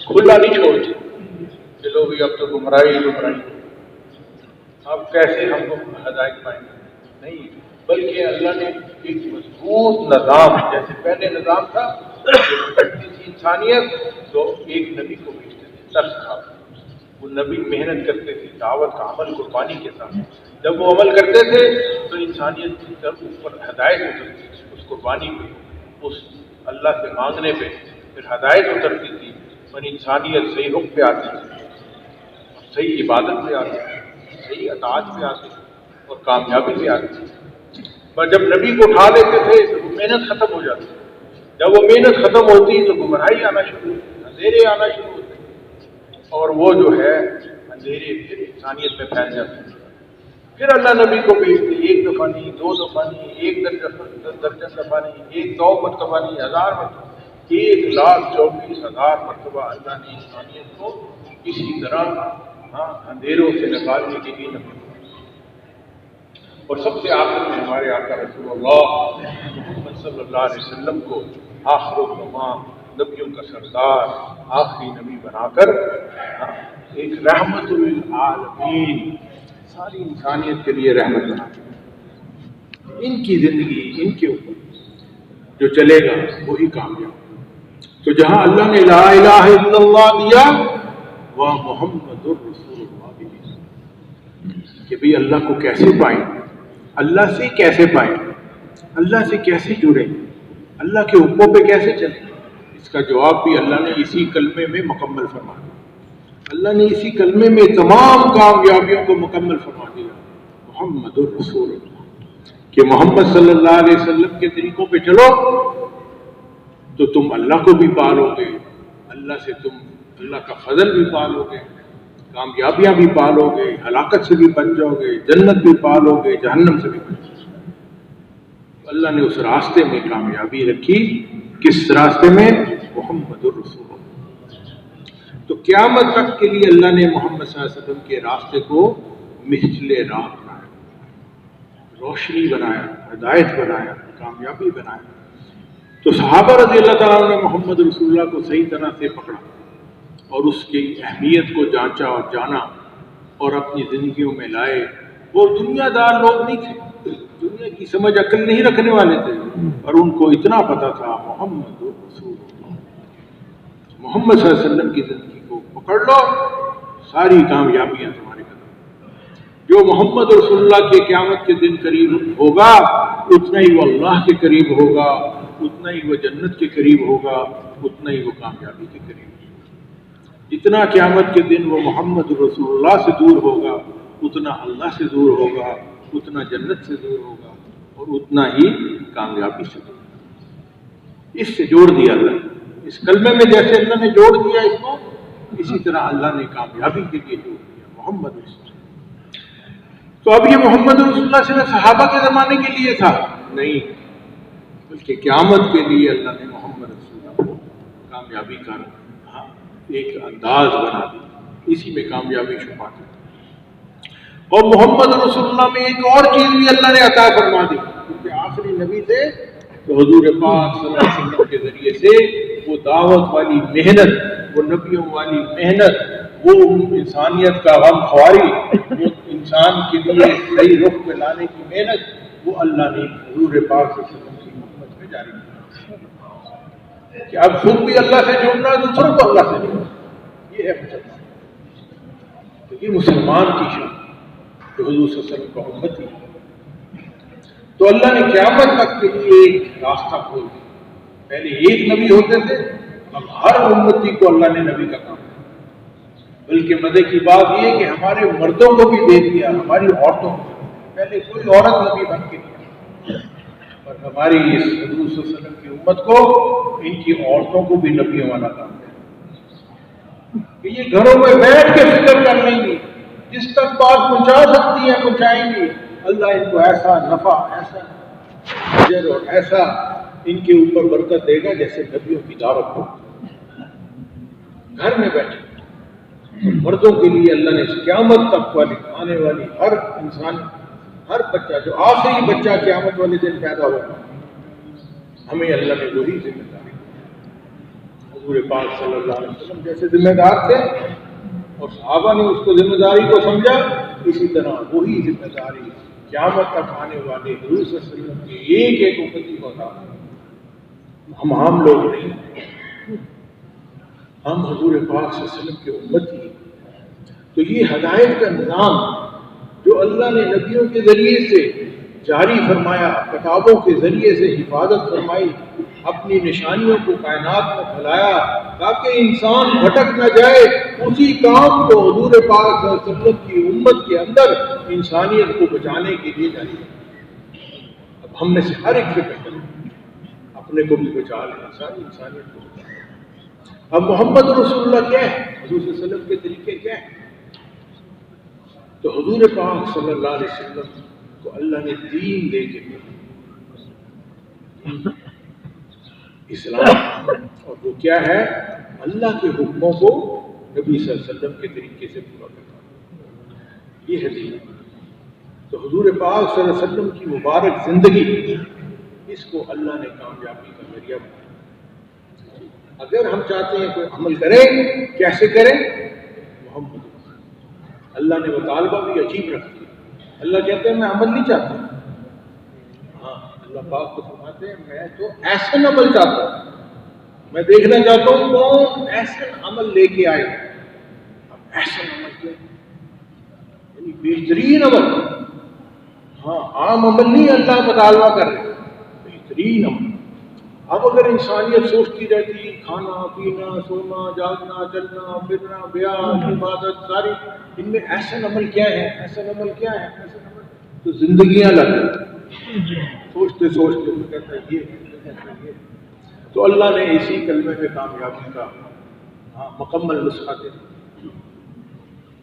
کھلا نہیں چھوڑ دیا، چلو بھی اب تو گمراہی، اب کیسے ہم کو ہدایت پائیں گے، نہیں، بلکہ اللہ نے ایک مضبوط نظام، جیسے پہلے نظام تھا بڑھتی تھی انسانیت تو ایک نبی کو بھیجتے تھے، درس کھا، وہ نبی محنت کرتے تھے، دعوت کا عمل قربانی کے ساتھ، جب وہ عمل کرتے تھے تو انسانیت کی طرف اوپر ہدایت اترتی تھی، اس قربانی پہ، اس اللہ سے مانگنے پہ پھر ہدایت اترتی تھی، اور انسانیت صحیح حکم پہ آتی تھی، صحیح عبادت پہ آتی تھی، صحیح اطاعت پہ آتی تھی، اور کامیابی پہ آتی تھی۔ پر جب نبی کو اٹھا لیتے تھے تو محنت ختم ہو جاتی، جب وہ محنت ختم ہوتی تو گمراہی آنا شروع ہوتی، اندھیرے آنا شروع ہوتے، اور وہ جو ہے اندھیرے پھر انسانیت میں پھیل جاتے۔ پھر اللہ نبی کو بھیجتے، 1 دفعہ نہیں، 2 دفعہ نہیں، 1 درجن دفعہ نہیں، 100 مرتبہ نہیں، 1000 مرتبہ، 1,24,000 مرتبہ اللہ نے انسانیت کو اسی طرح اندھیروں سے نکالنے کے لیے نبی، اور سب سے آخر میں ہمارے آقا رسول اللہ محمد صلی اللہ علیہ وسلم کو آخر الزمان، نبیوں کا سردار، آخری نبی بنا کر ایک رحمت للعالمین، ساری انسانیت کے لیے رحمت بنا کر، ان کی زندگی، ان کے اوپر جو چلے گا وہی کامیاب۔ تو جہاں اللہ نے لا الہ الا اللہ دیا، وہاں محمد الرسول اللہ بھی دیا، کہ بھی اللہ کو کیسے پائیں، اللہ سے کیسے پائیں، اللہ سے کیسے جڑیں، اللہ کے حکموں پہ کیسے چلیں، اس کا جواب بھی اللہ نے اسی کلمے میں مکمل فرما دیا۔ اللہ نے اسی کلمے میں تمام کامیابیوں کو مکمل فرما دیا، محمد الرسول اللہ، کہ محمد صلی اللہ علیہ وسلم کے طریقوں پہ چلو تو تم اللہ کو بھی پالو گے، اللہ سے تم اللہ کا فضل بھی پالو گے، کامیابیاں بھی پالو گے، ہلاکت سے بھی بچ جاؤ گے، جنت بھی پالو گے، جہنم سے بھی بچ جاؤ گے۔ اللہ نے اس راستے میں کامیابی رکھی، کس راستے میں؟ محمد الرسول اللہ۔ تو قیامت تک کے لیے اللہ نے محمد صلی اللہ علیہ وسلم کے راستے کو مثل راہ بنایا، روشنی بنایا، ہدایت بنایا، کامیابی بنایا۔ تو صحابہ رضی اللہ تعالیٰ نے محمد رسول اللہ کو صحیح طرح سے پکڑا اور اس کی اہمیت کو جانچا اور جانا اور اپنی زندگیوں میں لائے۔ وہ دنیا دار لوگ نہیں تھے، دنیا کی سمجھ عقل نہیں رکھنے والے تھے، اور ان کو اتنا پتا تھا محمد رسول اللہ، محمد صلی اللہ علیہ وسلم کی زندگی کو پکڑ لو، ساری کامیابیاں تمہارے قدم۔ جو محمد رسول اللہ کے قیامت کے دن قریب ہوگا اتنا ہی وہ اللہ کے قریب ہوگا، اتنا ہی وہ جنت کے قریب ہوگا، اتنا ہی وہ کامیابی کے قریب ہوگا۔ جتنا قیامت کے دن وہ محمد رسول اللہ سے دور ہوگا اتنا اللہ سے دور ہوگا، اتنا جنت سے دور ہوگا اور اتنا ہی کامیابی سے دور ہوگا۔ اس سے جوڑ دیا اللہ، اس کلمے میں جیسے اللہ نے جوڑ دیا اس کو، اسی طرح اللہ نے کامیابی کے لیے جوڑ دیا محمد رسول اللہ۔ تو اب یہ محمد رسول اللہ صرف صحابہ کے زمانے کے لیے تھا؟ نہیں، بلکہ قیامت کے لیے اللہ نے محمد رسول اللہ کو کامیابی کا ایک انداز بنا دیا، اسی میں کامیابی چھپا دی۔ اور محمد رسول اللہ میں ایک اور چیز بھی اللہ نے عطا فرما دی، کیونکہ آخری نبی تھے تو حضور پاک صلی اللہ علیہ وسلم کے ذریعے سے وہ دعوت والی محنت، وہ نبیوں والی محنت، وہ انسانیت کا غم خواری، وہ انسان کے لیے صحیح رخ پہ لانے کی محنت، وہ اللہ نے حضور پاک صلی اللہ علیہ وسلم کی محبت میں جاری کی کہ اب خود بھی اللہ سے جڑنا ہے، دوسروں کو اللہ سے جڑنا، یہ ہے مسلمان۔ تو یہ مسلمان کی شان جو حضور صلی اللہ علیہ وسلم کا امتی ہے۔ تو اللہ نے قیامت تک کے لیے ایک راستہ کھول دیا۔ پہلے ایک نبی ہوتے تھے، اب ہر امتی کو اللہ نے نبی کا کام دیا۔ بلکہ مزے کی بات یہ کہ ہمارے مردوں کو بھی دے دیا، ہماری عورتوں کو بھی۔ پہلے کوئی عورت نبی بن کے نہیں، اور ہماری اس حضور صلی اللہ علیہ وسلم کی امت کو ان کی عورتوں کو بھی نبیوں والا کام دیا کہ یہ گھروں میں بیٹھ کے فکر کر لیں گی، جس تک بات پہنچا سکتی ہیں پہنچائیں گی، اللہ ان کو ایسا نفع، ایسا اجر اور ایسا ان کے اوپر برکت دے گا جیسے نبیوں کی دعوت ہو۔ گھر میں بیٹھے مردوں کے لیے اللہ نے قیامت تک والی آنے والی ہر انسان، ہر بچہ، جو آخری بچہ قیامت والے دن پیدا ہوگا، ہمیں اللہ نے وہی ذمہ داری دی۔ حضور پاک صلی اللہ علیہ وسلم جیسے ذمہ دار تھے اور صحابہ نے اس کو ذمہ داری کو سمجھا، اسی طرح وہی ذمہ داری قیامت تک آنے والے حضور صلی اللہ علیہ وسلم کے ایک ایک امتی کو عطا ہے۔ ہم عام لوگ نہیں، ہم حضور پاک صلی اللہ علیہ وسلم کے امتی ہیں۔ تو یہ ہدایت کا نظام جو اللہ نے نبیوں کے ذریعے سے جاری فرمایا، کتابوں کے ذریعے سے حفاظت فرمائی، اپنی نشانیوں کو کائنات میں پھیلایا تاکہ انسان بھٹک نہ جائے، اسی کام کو حضور پاک صلی اللہ علیہ وسلم کی امت کے اندر انسانیت کو بچانے کے لیے جاری ہے۔ اب ہم میں سے ہر ایک فکر کریں، اپنے کو بھی بچا لیں، ساری انسانیت کو بچا لیں۔ اب محمد رسول اللہ کیا ہے؟ حضور صلی اللہ علیہ وسلم کے طریقے کیا ہیں؟ تو حضور پاک صلی اللہ علیہ وسلم کو اللہ نے دین دے کے اسلام، اور وہ کیا ہے؟ اللہ کے حکموں کو نبی صلی اللہ علیہ وسلم کے طریقے سے پورا کرنا، یہ ہے دین۔ تو حضور پاک صلی اللہ علیہ وسلم کی مبارک زندگی، اس کو اللہ نے کامیابی کا ذریعہ بنایا۔ اگر ہم چاہتے ہیں کوئی عمل کریں، کیسے کریں؟ محمد اللہ نے مطالبہ بھی عجیب رکھ دیا۔ اللہ کہتے ہیں میں عمل نہیں چاہتا، ہاں اللہ پاک تو فرماتے ہیں میں تو ایسا عمل چاہتا ہوں، میں دیکھنا چاہتا ہوں کون ایسا عمل لے کے آئے۔ اب ایسا عمل کیا؟ یعنی بہترین عمل، ہاں عام عمل نہیں اللہ مطالبہ کر رہے، بہترین عمل۔ اب اگر انسانیت سوچتی رہتی کھانا پینا سونا جاگنا چلنا پھرنا بیان عبادت ساری، ان میں احسن عمل کیا ہے؟ احسن عمل کیا ہے؟ احسن عمل تو زندگیاں لگ سوچتے سوچتے وہ کہتا ہے یہ۔ تو اللہ نے اسی کلمے میں کامیابی کا مکمل نسخہ دے دیا۔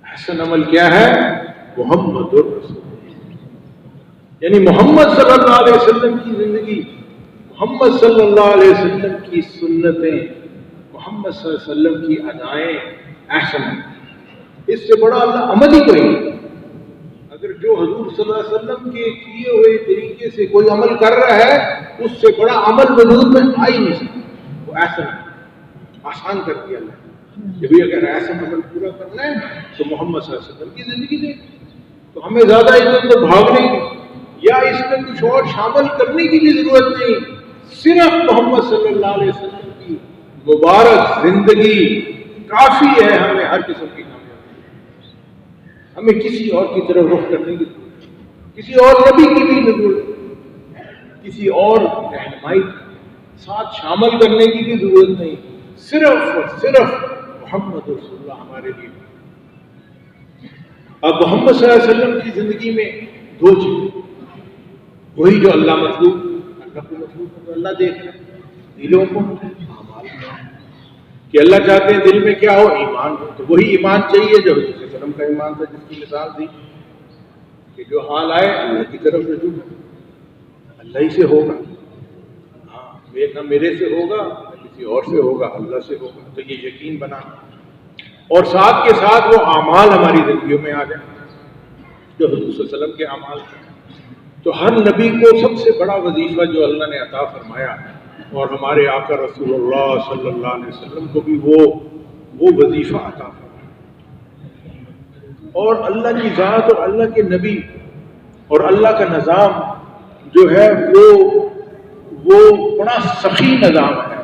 احسن عمل کیا ہے؟ محمد الرسول، یعنی محمد صلی اللہ علیہ وسلم کی زندگی، محمد صلی اللہ علیہ وسلم کی سنتیں، محمد صلی اللہ علیہ وسلم کی ادائیں احسن ہیں۔ اس سے بڑا اللہ عمل ہی کوئی نہیں۔ اگر جو حضور صلی اللہ علیہ وسلم کے کیے ہوئے طریقے سے کوئی عمل کر رہا ہے، اس سے بڑا عمل وجود میں آ ہی نہیں سکتا۔ وہ احسن ہے، آسان کر دیا اللہ کہ بھی اگر احسن عمل پورا کرنا ہے تو محمد صلی اللہ علیہ وسلم کی زندگی دے۔ تو ہمیں زیادہ ادھر تو بھاگنے کی یا اس میں کچھ اور شامل کرنے کی بھی ضرورت نہیں، صرف محمد صلی اللہ علیہ وسلم کی مبارک زندگی کافی ہے ہمیں ہر قسم کی کامیابی۔ ہمیں کسی اور کی طرف رخ کرنے کی ضرورت نہیں، کسی اور نبی کی بھی ضرورت نہیں، کسی اور رہنمائی ساتھ شامل کرنے کی بھی ضرورت نہیں، صرف اور صرف محمد رسول اللہ ہمارے لیے. اب محمد صلی اللہ علیہ وسلم کی زندگی میں دو چیزیں, وہی جو اللہ مطلوب, اللہ کو مطلوب ہے تو اللہ دیکھ رہے ہیں دلوں کو, کہ اللہ چاہتے ہیں دل میں کیا ہو, ایمان ہو. تو وہی ایمان چاہیے جو حضور صلی اللہ علیہ وسلم کا ایمان تھا, جس کی مثال تھی کہ جو حال آئے اللہ کی طرف رجوع, اللہ ہی سے ہوگا. ہاں, نہ میرے سے ہوگا نہ کسی اور سے ہوگا, اللہ سے ہوگا. تو یہ یقین بنا, اور ساتھ کے ساتھ وہ اعمال ہماری زندگیوں میں آ جائیں جو حضور صلی اللہ علیہ وسلم کے اعمال تھے. تو ہر نبی کو سب سے بڑا وظیفہ جو اللہ نے عطا فرمایا, اور ہمارے آقا رسول اللہ صلی اللہ علیہ وسلم کو بھی وہ وظیفہ عطا فرمایا. اور اللہ کی ذات اور اللہ کے نبی اور اللہ کا نظام جو ہے وہ بڑا سخی نظام ہے,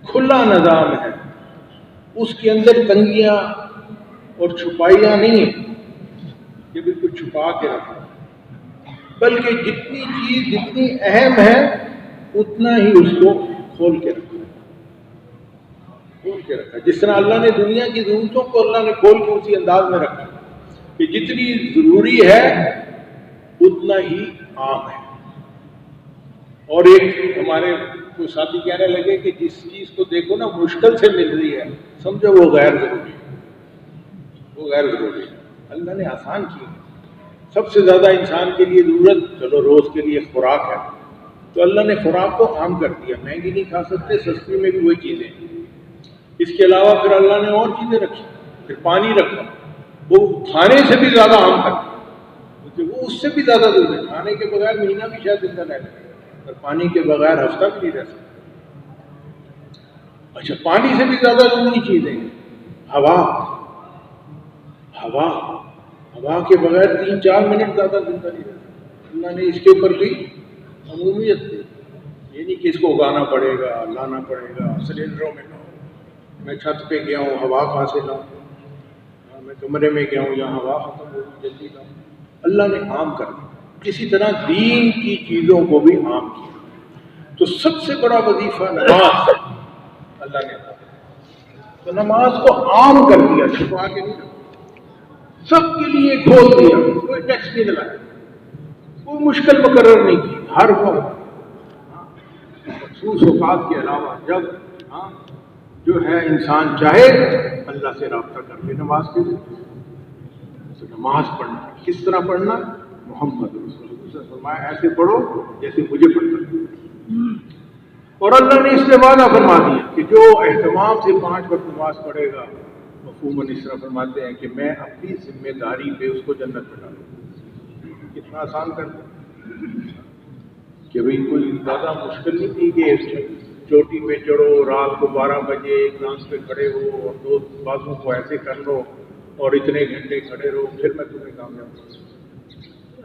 کھلا نظام ہے. اس کے اندر تنگیاں اور چھپائیاں نہیں ہیں کہ بالکل چھپا کے رکھا, بلکہ جتنی چیز جتنی اہم ہے اتنا ہی اس کو کھول کے رکھا. جس طرح اللہ نے دنیا کی ضرورتوں کو اللہ نے کھول کے اسی انداز میں رکھا کہ جتنی ضروری ہے اتنا ہی عام ہے. اور ایک ہمارے کوئی ساتھی کہنے لگے کہ جس چیز کو دیکھو نا مشکل سے مل رہی ہے, سمجھو وہ غیر ضروری ہے, وہ غیر ضروری ہے. اللہ نے آسان کی. سب سے زیادہ انسان کے لیے ضرورت چلو روز کے لیے خوراک ہے, تو اللہ نے خوراک کو عام کر دیا. مہنگی نہیں کھا سکتے, سستی میں بھی وہی چیزیں. اس کے علاوہ پھر اللہ نے اور چیزیں رکھی, پھر پانی رکھا, وہ کھانے سے بھی زیادہ عام کر دیا, کیونکہ وہ اس سے بھی زیادہ ضروری ہے. کھانے کے بغیر مہینہ بھی شاید زندہ رہ سکتے, اور پانی کے بغیر ہفتہ بھی نہیں رہ سکتے. اچھا, پانی سے بھی زیادہ ضروری چیزیں ہوا. ہوا کے بغیر 3-4 منٹ زیادہ زندہ نہیں رہتا. اللہ نے اس کے اوپر بھی عمومیت دی. یہ نہیں کہ اس کو اگانا پڑے گا, لانا پڑے گا, سلینڈروں میں لاؤ, میں چھت پہ گیا ہوں ہوا کہاں سے لاؤں, میں کمرے میں گیا ہوں یہاں ہوا ختم ہو جلدی لاؤں. اللہ نے عام کر دیا. اسی طرح دین کی چیزوں کو بھی عام کیا. تو سب سے بڑا وظیفہ نماز اللہ نے عطا کیا. تو نماز کو عام کر دیا, چھپا کے نہیں رکھا, سب کے لیے کھول دیا. کوئی ٹیکس نہیں لگایا, کوئی مشکل مقرر نہیں کی. ہر وقت مخصوص اوقات کے علاوہ جب جو ہے انسان چاہے اللہ سے رابطہ کر لے نماز کے لیے. تو نماز پڑھنا کس طرح پڑھنا, محمد رسول اللہ نے فرمایا ایسے پڑھو جیسے مجھے پڑھنا. اور اللہ نے اس سے وعدہ فرما دیا کہ جو اہتمام سے 5 وقت نماز پڑھے گا, مفہوماً اس طرح فرماتے ہیں کہ میں اپنی ذمہ داری پہ اس کو جنت میں ڈالوں. کتنا آسان کر دیں کہ بھئی کوئی زیادہ مشکل نہیں تھی کہ چوٹی پہ چڑھو, رات کو 12 بجے ایک ڈانس پہ کھڑے ہو اور 2 بازو کو ایسے کر لو اور اتنے گھنٹے کھڑے رہو, پھر میں تمہیں کامیاب کروں.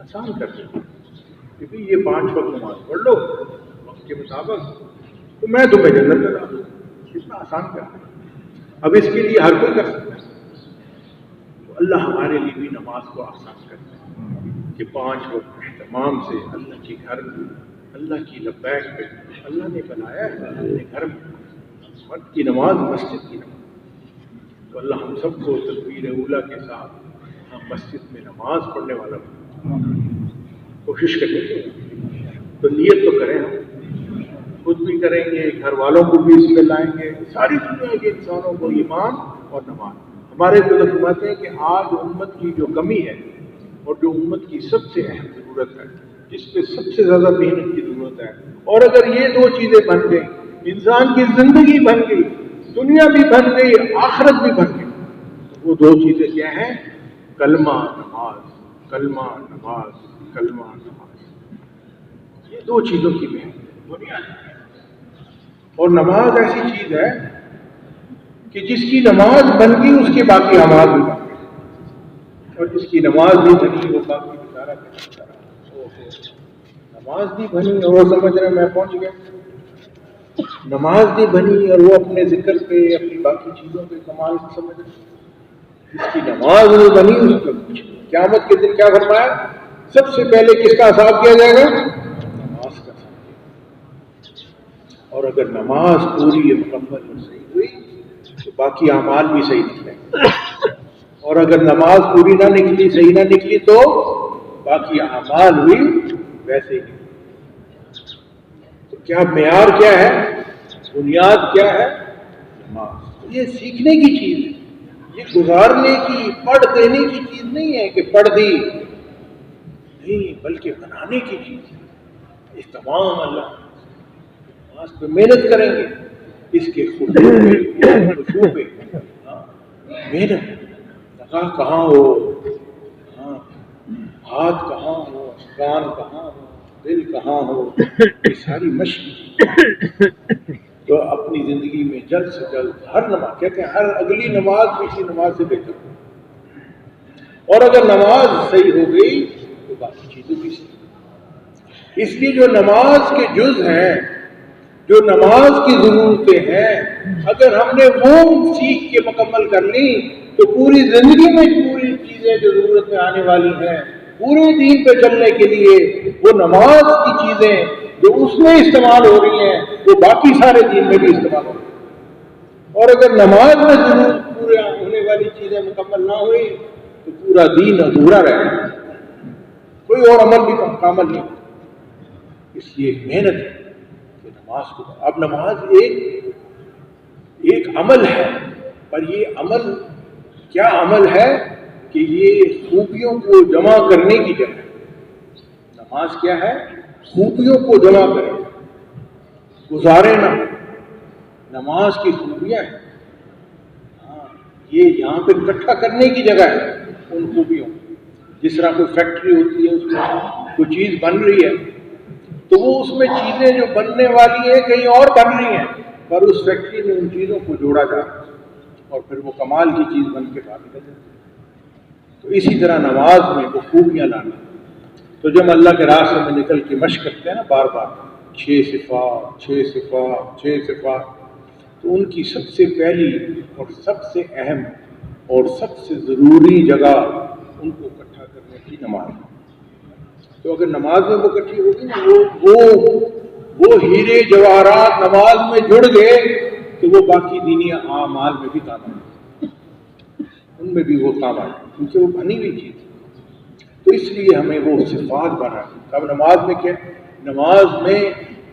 آسان کر دیں کہ بھئی یہ 5 وقت نماز پڑھ لو وقت کے مطابق, تو میں تمہیں جنت میں ڈالوں. کتنا آسان کر دیں. اب اس کے لیے ہر کوئی کر سکتا ہے. تو اللہ ہمارے لیے بھی نماز کو آسان کرتا ہے کہ 5 وقت اہتمام سے اللہ کے گھر میں, اللہ کی لبیک پہ اللہ نے بنایا ہے اپنے گھر میں مرد کی نماز, مسجد کی نماز. تو اللہ ہم سب کو تکبیر اولیٰ کے ساتھ ہم مسجد میں نماز پڑھنے والا کوشش کریں گے. تو نیت تو کریں, ہم خود بھی کریں گے, گھر والوں کو بھی اس میں لائیں گے, ساری دنیا کے انسانوں کو ایمان اور نماز. ہمارے بزرگ فرماتے ہیں کہ آج امت کی جو کمی ہے اور جو امت کی سب سے اہم ضرورت ہے, جس پہ سب سے زیادہ محنت کی ضرورت ہے, اور اگر یہ 2 چیزیں بن گئی, انسان کی زندگی بن گئی, دنیا بھی بن گئی, آخرت بھی بن گئی, تو وہ 2 چیزیں کیا ہیں, کلمہ نماز, کلمہ نماز, کلمہ نماز. یہ 2 چیزوں کی بنیاد ہے. اور نماز ایسی چیز ہے کہ جس کی نماز بن گئی اس کے باقی اعمال بھی بن گئے, اور جس کی نماز بھی بنی وہ باقی گزارا کرتا رہا. نماز بھی بنی اور وہ سمجھ رہے میں پہنچ گیا, نماز بھی بنی اور وہ اپنے ذکر پہ اپنی باقی چیزوں پہ کمال سمجھ رہے. جس کی نماز نہیں بنی اس کو قیامت کے دن کیا فرمایا, سب سے پہلے کس کا حساب کیا جائے گا, نماز کا حساب. اور اگر نماز پوری مکمل اور صحیح ہوئی باقی اعمال بھی صحیح نکلیں، اور اگر نماز پوری نہ نکلی، صحیح نہ نکلی، تو باقی اعمال بھی ویسے ہی نکلیں۔ تو کیا معیار کیا ہے، بنیاد کیا ہے؟ نماز۔ یہ سیکھنے کی چیز ہے، یہ گزارنے کی، پڑھ دینے کی چیز نہیں ہے کہ پڑھ دی، نہیں، بلکہ بنانے کی چیز ہے۔ اس تمام اللہ نماز پہ محنت کریں گے، اس کے خوشبو پہ محنت، نگاہ کہاں ہو، ہاتھ کہاں ہو، کان کہاں ہو، دل کہاں ہو، یہ ساری مشق۔ تو اپنی زندگی میں جلد سے جلد ہر نماز، کہتے ہیں ہر اگلی نماز پچھلی نماز سے بہتر ہو، اور اگر نماز صحیح ہو گئی تو باقی چیزیں بھی صحیح۔ اس لیے جو نماز کے جز ہیں، جو نماز کی ضرورتیں ہیں، اگر ہم نے وہ سیکھ کے مکمل کر لی تو پوری زندگی میں پوری چیزیں جو ضرورت میں آنے والی ہیں پورے دین پہ چلنے کے لیے، وہ نماز کی چیزیں جو اس میں استعمال ہو رہی ہیں وہ باقی سارے دین میں بھی استعمال ہو رہی ہیں۔ اور اگر نماز میں ضرورت پورے ہونے والی چیزیں مکمل نہ ہوئی تو پورا دین ادھورا رہے گا، کوئی اور عمل بھی کامل نہیں۔ اس لیے محنت ہے کہ نماز کو، اب نماز ایک عمل ہے، پر یہ عمل کیا عمل ہے کہ یہ خوبیوں کو جمع کرنے کی جگہ ہے۔ نماز کیا ہے؟ خوبیوں کو جمع کرے، گزارے نہ۔ نماز کی خوبیاں ہیں، یہ یہاں پہ اکٹھا کرنے کی جگہ ہے ان خوبیوں کو۔ جس طرح کوئی فیکٹری ہوتی ہے، اس میں کوئی چیز بن رہی ہے تو وہ اس میں چیزیں جو بننے والی ہیں کہیں اور بن رہی ہیں، پر اس فیکٹری میں ان چیزوں کو جوڑا جا رہا ہے اور پھر وہ کمال کی چیز بن کے باہر نکل جاتی ہے۔ تو اسی طرح نماز میں وہ خوبیاں لانا۔ تو جب اللہ کے راستے میں نکل کے مشق کرتے ہیں نا بار بار، 6 صفات 6 صفات 6 صفات، تو ان کی سب سے پہلی اور سب سے اہم اور سب سے ضروری جگہ ان کو اکٹھا کرنے کی نماز ہے۔ تو اگر نماز میں وہ اکٹھی ہوگی نا، وہ ہیرے جواہرات نماز میں جڑ گئے تو وہ باقی دینی اعمال میں بھی کام آئے، ان میں بھی وہ کام آئے، کیونکہ وہ بنی ہوئی چیز ہے۔ تو اس لیے ہمیں وہ صفات بنانی۔ اب نماز میں کیا؟ نماز میں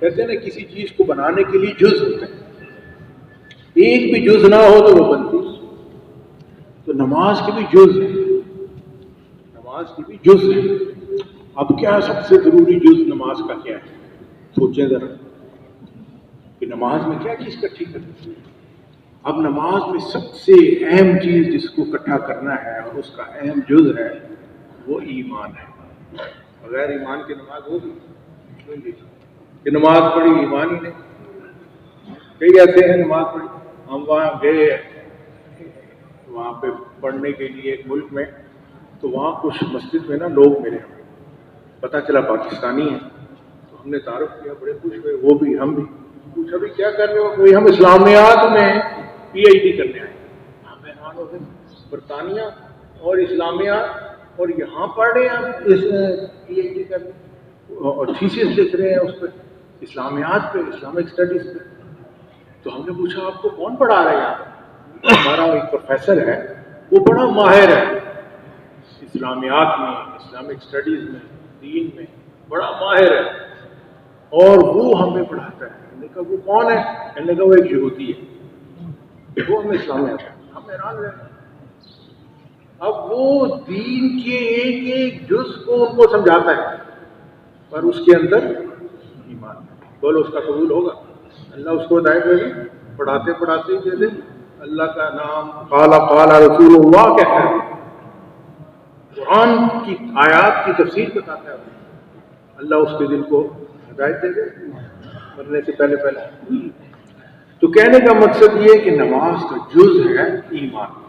کہتے ہیں نا کسی چیز کو بنانے کے لیے جز ہوتے ہیں، ایک بھی جز نہ ہو تو وہ بنتی۔ تو نماز کے بھی جز ہے، نماز کی بھی جز ہے۔ اب کیا سب سے ضروری جز نماز کا کیا ہے؟ سوچیں ذرا کہ نماز میں کیا چیز اکٹھی کرنی ہے۔ اب نماز میں سب سے اہم چیز جس کو اکٹھا کرنا ہے اور اس کا اہم جز ہے وہ ایمان ہے۔ بغیر ایمان کی نماز ہوگی کہ نماز پڑھی ایمان ہی نہیں۔ کئی ایسے ہیں نماز پڑھی، ہم وہاں گئے وہاں پہ پڑھنے کے لیے ایک ملک میں، تو وہاں کچھ مسجد میں نا لوگ ملے، پتہ چلا پاکستانی ہیں، تو ہم نے تعارف کیا، بڑے خوش ہوئے، وہ بھی ہم بھی۔ پوچھا بھی کیا کر رہے ہو؟ کوئی ہم اسلامیات میں PhD کرنے آئے۔ ہم حیران ہو گئے، برطانیہ اور اسلامیات اور یہاں پڑھ رہے ہیں ہم PhD کرنے اور تھیسس لکھ رہے ہیں اس پہ، اسلامیات پہ، اسلامک اسٹڈیز پہ۔ تو ہم نے پوچھا آپ کو کون پڑھا رہا ہے یہاں؟ ہمارا ایک پروفیسر ہے، وہ بڑا ماہر ہے اسلامیات میں، اسلامک اسٹڈیز میں، دین میں بڑا ماہر ہے، اور وہ ہمیں پڑھاتا ہے۔ ہم نے کہا وہ کون ہے؟ ہم نے کہا وہ ایک یہودی ہے، وہ ہمیں اسلامیات ہے۔ ہم حیران رہے۔ اب وہ دین کے ایک ایک جز کو ان کو سمجھاتا ہے، پر اس کے اندر ایمان ہے۔ بولو اس کا قبول ہوگا؟ اللہ اس کو ہدایت دے گی؟ پڑھاتے پڑھاتے جیسے اللہ کا نام قال رسول اللہ کہتا ہے، قرآن کی آیات کی تفسیر بتاتا ہے، اللہ اس کے دل کو ہدایت دے دے مرنے سے پہلے۔ تو کہنے کا مقصد یہ کہ نماز کا جز ہے ایمان،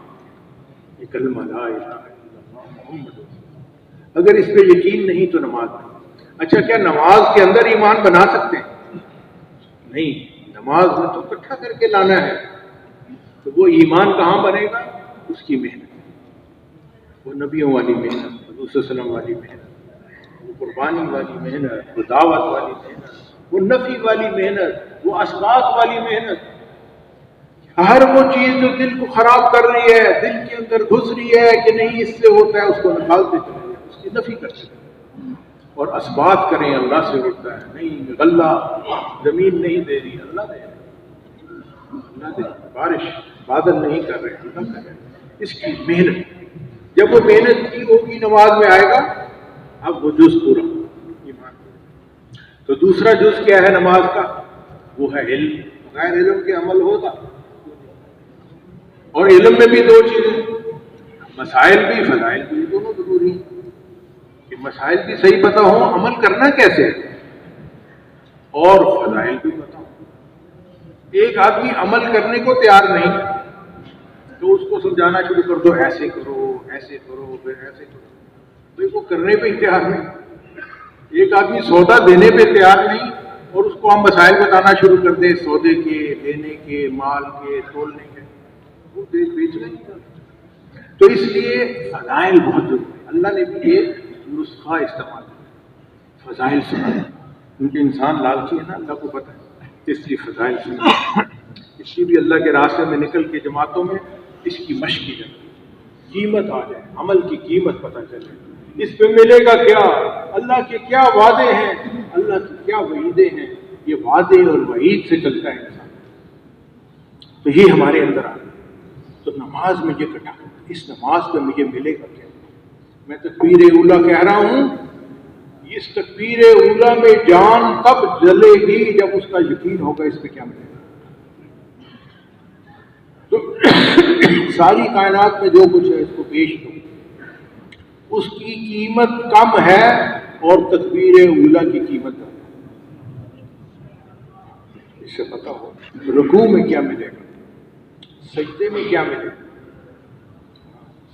یہ کلمہ لا الہ الا اللہ محمد رسول اللہ۔ اگر اس پہ یقین نہیں تو نماز نہیں۔ اچھا کیا نماز کے اندر ایمان بنا سکتے ہیں؟ نہیں، نماز میں تو اکٹھا کر کے لانا ہے۔ تو وہ ایمان کہاں بنے گا؟ اس کی محنت، وہ نبیوں والی محنت، حضور صلی اللہ علیہ وسلم والی محنت، وہ قربانی والی محنت، وہ دعوت والی محنت، وہ نفی والی محنت، وہ اسباط والی محنت۔ ہر وہ چیز جو دل کو خراب کر رہی ہے، دل کے اندر گھس رہی ہے کہ نہیں اس سے ہوتا ہے، اس کو نکالتے چلے جائیں، اس کی نفی کرتے چلے، اور اسبات کریں اللہ سے ہوتا ہے، نہیں غلہ زمین نہیں دے رہی، اللہ دے رہی، اللہ دے رہی، بارش بادل نہیں کر رہے، اللہ کر رہے، اس کی محنت، جب وہ محنت کی ہوگی نماز میں آئے گا، اب وہ جز پورا ایمان۔ تو دوسرا جز کیا ہے نماز کا؟ وہ ہے علم، غیر علم کے عمل ہوتا، اور علم میں بھی دو چیزیں، مسائل بھی فضائل بھی، دونوں ضروری ہیں کہ مسائل بھی صحیح پتہ ہو، عمل کرنا کیسے ہے، اور فضائل بھی پتہ ہو۔ ایک آدمی عمل کرنے کو تیار نہیں تو اس کو سمجھانا شروع کر دو، ایسے کرو ایسے کرو پھر ایسے کرو، بھائی وہ کرنے پہ تیار نہیں۔ ایک آدمی سودا دینے پہ تیار نہیں اور اس کو ہم مسائل بتانا شروع کر دیں سودے کے، لینے کے، مال کے، تولنے کے، وہ بیچنا نہیں کرتا۔ تو اس لیے فضائل بہت ضروری ہے۔ اللہ نے بھی ایک نسخہ استعمال کیا، فضائل سنا، کیونکہ انسان لالچی ہے نا، اللہ کو پتہ ہے، اس کی فضائل سنا، اس کی بھی اللہ کے راستے میں نکل کے جماعتوں میں اس کی مشق کی جائے، قیمت آ جائے، عمل کی قیمت پتہ چلے، اس پہ ملے گا کیا، اللہ کے کیا وعدے ہیں، اللہ کی کیا وعیدیں ہیں، یہ وعدے اور وعید سے چلتا ہے انسان۔ تو یہ ہمارے اندر آ گیا۔ تو نماز میں یہ کٹا، اس نماز پہ مجھے ملے گا کیا؟ میں تکبیر اولیٰ کہہ رہا ہوں، اس تکبیر اولیٰ میں جان تب جلے گی جب اس کا یقین ہوگا اس پہ کیا ملے گا۔ تو ساری کائنات میں جو کچھ ہے اس کو پیش دو، اس کی قیمت کم ہے اور تکبیر اولیٰ کی قیمت کم ہے، اس سے پتہ ہو رکوع میں کیا ملے گا، سجدے میں کیا ملے گا۔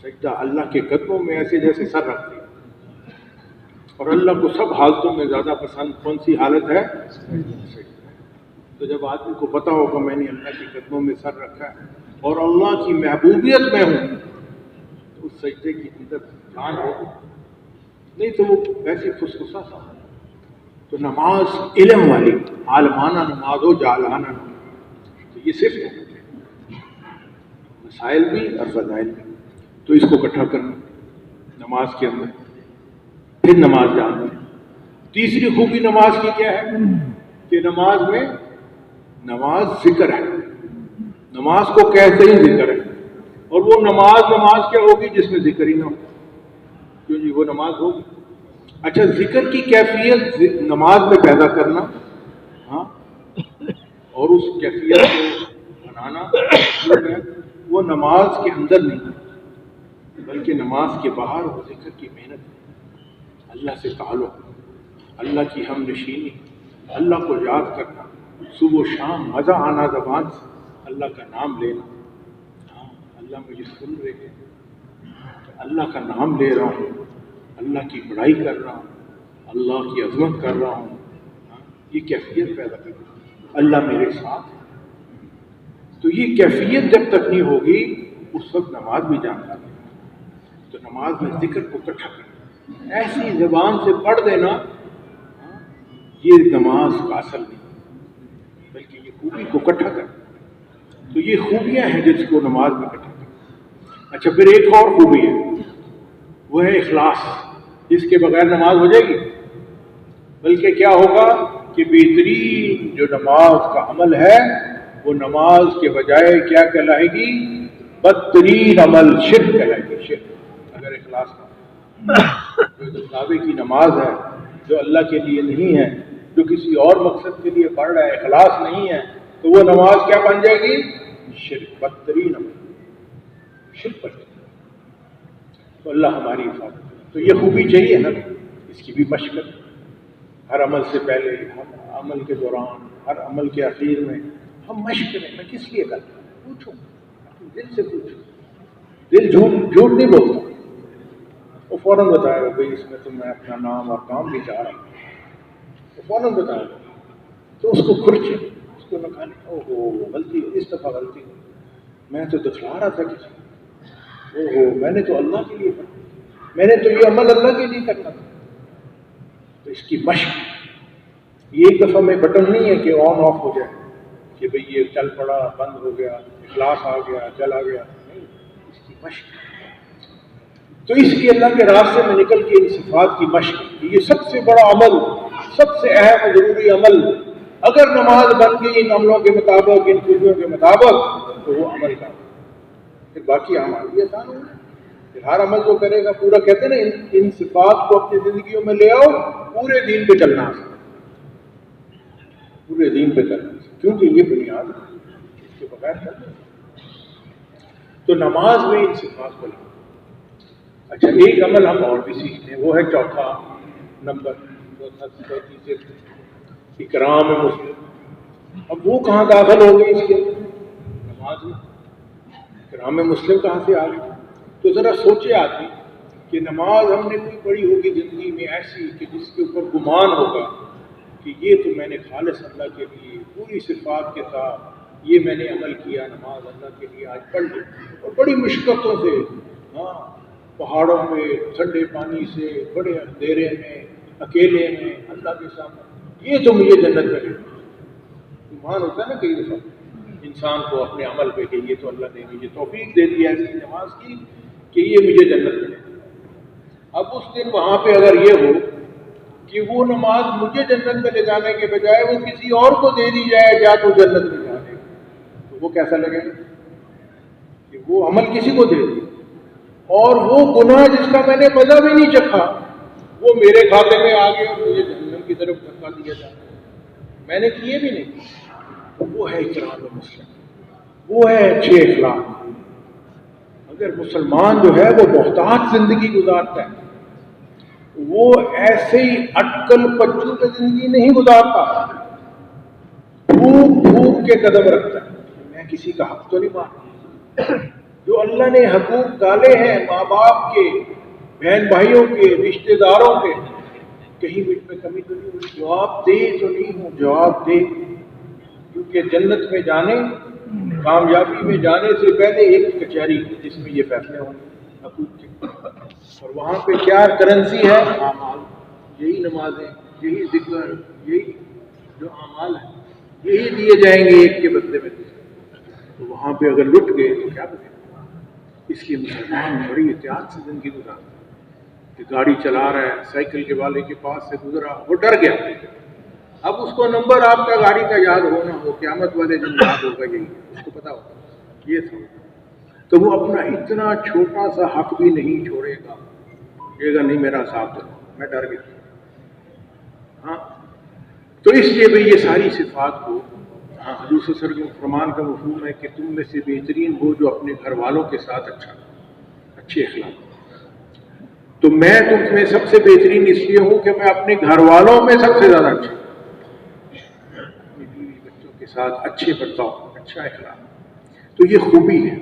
سجدہ اللہ کے قدموں میں ایسے جیسے سر رکھتے ہیں، اور اللہ کو سب حالتوں میں زیادہ پسند کون سی حالت ہے؟ سجدہ۔ تو جب آدمی کو پتہ ہوگا میں نے اللہ کے قدموں میں سر رکھا ہے اور اللہ کی محبوبیت میں ہوں، تو اس سجدے کی اندر جان ہوگی، نہیں تو وہ ایسی خصوصا سا۔ تو نماز علم والی، عالمانہ نماز ہو جاہلانہ نماز، تو یہ صرف ہے مسائل بھی اور فضائل بھی، تو اس کو اکٹھا کرنا نماز کے اندر، پھر نماز جاننا۔ تیسری خوبی نماز کی کیا ہے کہ نماز میں نماز ذکر ہے، نماز کو کہتے ہی ذکر ہے، اور وہ نماز کیا ہوگی جس میں ذکر ہی نہ ہو، کیوں جی وہ نماز ہوگی۔ اچھا، ذکر کی کیفیت نماز میں پیدا کرنا، ہاں، اور اس کیفیت کو بنانا، وہ نماز کے اندر نہیں بلکہ نماز کے باہر وہ ذکر کی محنت ہے، اللہ سے تعلق، اللہ کی ہم نشینی، اللہ کو یاد کرنا، صبح و شام مزہ آنا زبان سے اللہ کا نام لینا، ہاں اللہ مجھے سن رہے ہیں، اللہ کا نام لے رہا ہوں، اللہ کی بڑائی کر رہا ہوں، اللہ کی عظمت کر رہا ہوں، یہ کیفیت پیدا کرنا، اللہ میرے ساتھ ہے۔ تو یہ کیفیت جب تک نہیں ہوگی اس وقت نماز بھی جانتا ہے۔ تو نماز میں ذکر کو اکٹھا کرنا، ایسی زبان سے پڑھ دینا، یہ نماز کا اصل نہیں بلکہ یہ خوبی کو اکٹھا کرنا۔ تو یہ خوبیاں ہیں جس کو نماز میں اکٹھا کرنا۔ اچھا، پھر ایک اور خوبی ہے، وہ ہے اخلاص، جس کے بغیر نماز ہو جائے گی، بلکہ کیا ہوگا کہ بہترین جو نماز کا عمل ہے وہ نماز کے بجائے کیا کہلائے گی؟ بدترین عمل شرک کہلائے گی، شرک، اگر اخلاص نہ ہو۔ جو دکھلاوے کی نماز ہے، جو اللہ کے لیے نہیں ہے، جو کسی اور مقصد کے لیے پڑھ رہا ہے، اخلاص نہیں ہے، تو وہ نماز کیا بن جائے گی؟ شرک، بدترین عمل، شرک بن جائے گی۔ تو اللہ ہماری حفاظت کرے۔ تو یہ خوبی چاہیے نا، اس کی بھی مشقت، ہر عمل سے پہلے، ہر عمل کے دوران، ہر عمل کے اخیر میں ہم مشق کریں۔ میں کس لیے کرتا ہوں؟ پوچھو، اپنے دل سے پوچھو، دل جھوٹ نہیں بولتا، وہ فوراً بتائے گا بھائی اس میں تو میں اپنا نام اور کام بھی چاہ رہا ہوں، وہ فوراً بتائے گا۔ تو اس کو کھرچے، اس کو نکالے، او ہو غلطی، اس دفعہ غلطی، میں تو دکھلا رہا تھا کسی کو، او ہو میں نے تو اللہ کے لیے کرنا، میں نے تو یہ عمل اللہ کے لیے کرنا تھا۔ تو اس کی مشق، یہ ایک دفعہ میں بٹن نہیں ہے کہ آن آف ہو جائے، کہ بھئی یہ چل پڑا بند ہو گیا، اخلاص آ گیا چلا گیا، نہیں، اس کی مشق ہے۔ تو اس لیے اللہ کے راستے میں نکل کے ان صفات کی مشق، یہ سب سے بڑا عمل، سب سے اہم اور ضروری عمل، اگر نماز بن گئی ان عملوں کے مطابق، ان خوبیوں کے مطابق، تو وہ عمل کا پھر باقی اعمال بھی آسان ہوں گے۔ پھر ہر عمل جو کرے گا پورا، کہتے ہیں نا ان صفات کو اپنی زندگیوں میں لے آؤ، پورے دین پہ چلنا ہے، پورے دین پہ چلنا ہے، کیونکہ یہ بنیاد ہے، اس کے بغیر چلنا ہے۔ تو نماز میں ان صفات کو لاؤ۔ اچھا، ایک عمل ہم اور بھی سیکھتے ہیں، وہ ہے چوتھا تیسرے اکرام مسلم۔ اب وہ کہاں داخل ہو گئی اس کے نماز میں؟ اکرام مسلم کہاں سے آ گئی؟ تو ذرا سوچے آدمی کہ نماز ہم نے کوئی پڑھی ہوگی زندگی میں ایسی کہ جس کے اوپر گمان ہوگا کہ یہ تو میں نے خالص اللہ کے لیے پوری صفات کے ساتھ یہ میں نے عمل کیا، نماز اللہ کے لیے آج پڑھ لی، اور بڑی مشقتوں سے، ہاں، پہاڑوں میں ٹھنڈے پانی سے، بڑے اندھیرے میں، اکیلے میں، اللہ کے سامنے، یہ تو مجھے جنت میں لے۔ گمان ہوتا ہے نا کئی دفعہ انسان کو اپنے عمل پہ کہ یہ تو اللہ نے مجھے توفیق دے دی ایسی نماز کی کہ یہ مجھے جنت میں لے۔ اب اس دن وہاں پہ اگر یہ ہو کہ وہ نماز مجھے جنت میں لے جانے کے بجائے وہ کسی اور کو دے دی جائے، جا تو جنت میں جانے، تو وہ کیسا لگے گا کہ وہ عمل کسی کو دے دی، اور وہ گناہ جس کا میں نے مزہ بھی نہیں چکھا وہ میرے کھاتے میں آ گیا اور مجھے جہنم کی طرف دھکا دیا جائے، میں نے کیے بھی نہیں۔ وہ ہے اکرام مسلم، وہ ہے اچھے اخلاق۔ اگر مسلمان جو ہے وہ محتاط زندگی گزارتا ہے، وہ ایسے ہی اٹکل پچو پہ زندگی نہیں گزارتا، پھوک پھوک کے قدم رکھتا ہے، میں کسی کا حق تو نہیں مانتا۔ جو اللہ نے حقوق ڈالے ہیں ماں باپ کے، بہن بھائیوں کے، رشتہ داروں کے، کہیں مجھ میں کمی تو نہیں ہوئی، جواب دے تو نہیں ہوں، جواب دے، کیونکہ جنت میں جانے، کامیابی میں جانے سے پہلے ایک کچہری جس میں یہ فیصلے ہوں گے حقوق کے، اور وہاں پہ کیا کرنسی ہے؟ اعمال، یہی نمازیں، یہی ذکر، یہی جو اعمال ہیں، یہی دیے جائیں گے ایک کے بدلے میں۔ تو وہاں پہ اگر لٹ گئے تو کیا بنے؟ اس لیے مسلمان بڑی احتیاط سے زندگی گزارتا ہے کہ گاڑی چلا رہا ہے، سائیکل کے والے کے پاس سے گزرا، وہ ڈر گیا، اب اس کو نمبر آپ کا گاڑی کا یاد ہونا ہو، قیامت والے دن یاد ہوگا، یہی اس کو پتا ہوگا یہ تھا، تو وہ اپنا اتنا چھوٹا سا حق بھی نہیں چھوڑے گا، کہے گا نہیں میرا حساب دو، میں ڈر گیا۔ ہاں، تو اس لیے بھئی یہ ساری صفات کو، ہاں، حضور صلی اللہ علیہ وسلم کے فرمان کا مفہوم ہے کہ تم میں سے بہترین وہ جو اپنے گھر والوں کے ساتھ اچھے اخلاق۔ تو میں تم میں سب سے بہترین اس لیے ہوں کہ میں اپنے گھر والوں میں سب سے زیادہ اچھا، اپنی بیوی بچوں کے ساتھ اچھے برتاؤ، اچھا اخلاق، تو یہ خوبی ہے۔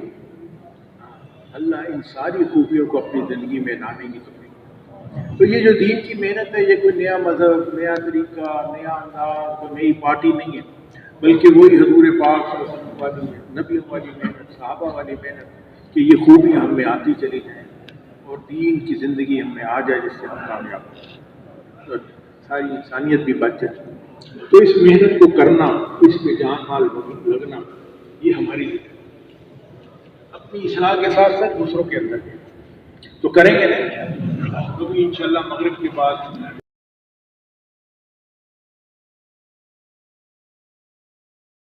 اللہ ان ساری خوبیوں کو اپنی زندگی میں لانے کی توفیق۔ تو یہ جو دین کی محنت ہے، یہ کوئی نیا مذہب، نیا طریقہ، نیا انداز، کوئی نئی پارٹی نہیں ہے، بلکہ وہی حضور پاک صلی اللہ علیہ وسلم والی نبیوں والی محنت، صحابہ والی محنت، کہ یہ خوبیاں ہم میں آتی چلی جائیں اور دین کی زندگی ہم میں آ جائے جس سے ہم کامیاب ہوں، تو ساری انسانیت بھی بچ جائے۔ تو اس محنت کو کرنا، اس میں جان مال لگنا، یہ ہماری ذمہ ہے، اپنی اصلاح کے ساتھ ساتھ دوسروں کے اندر بھی۔ تو کریں گے نا، تو بھی انشاءاللہ مغرب کے بعد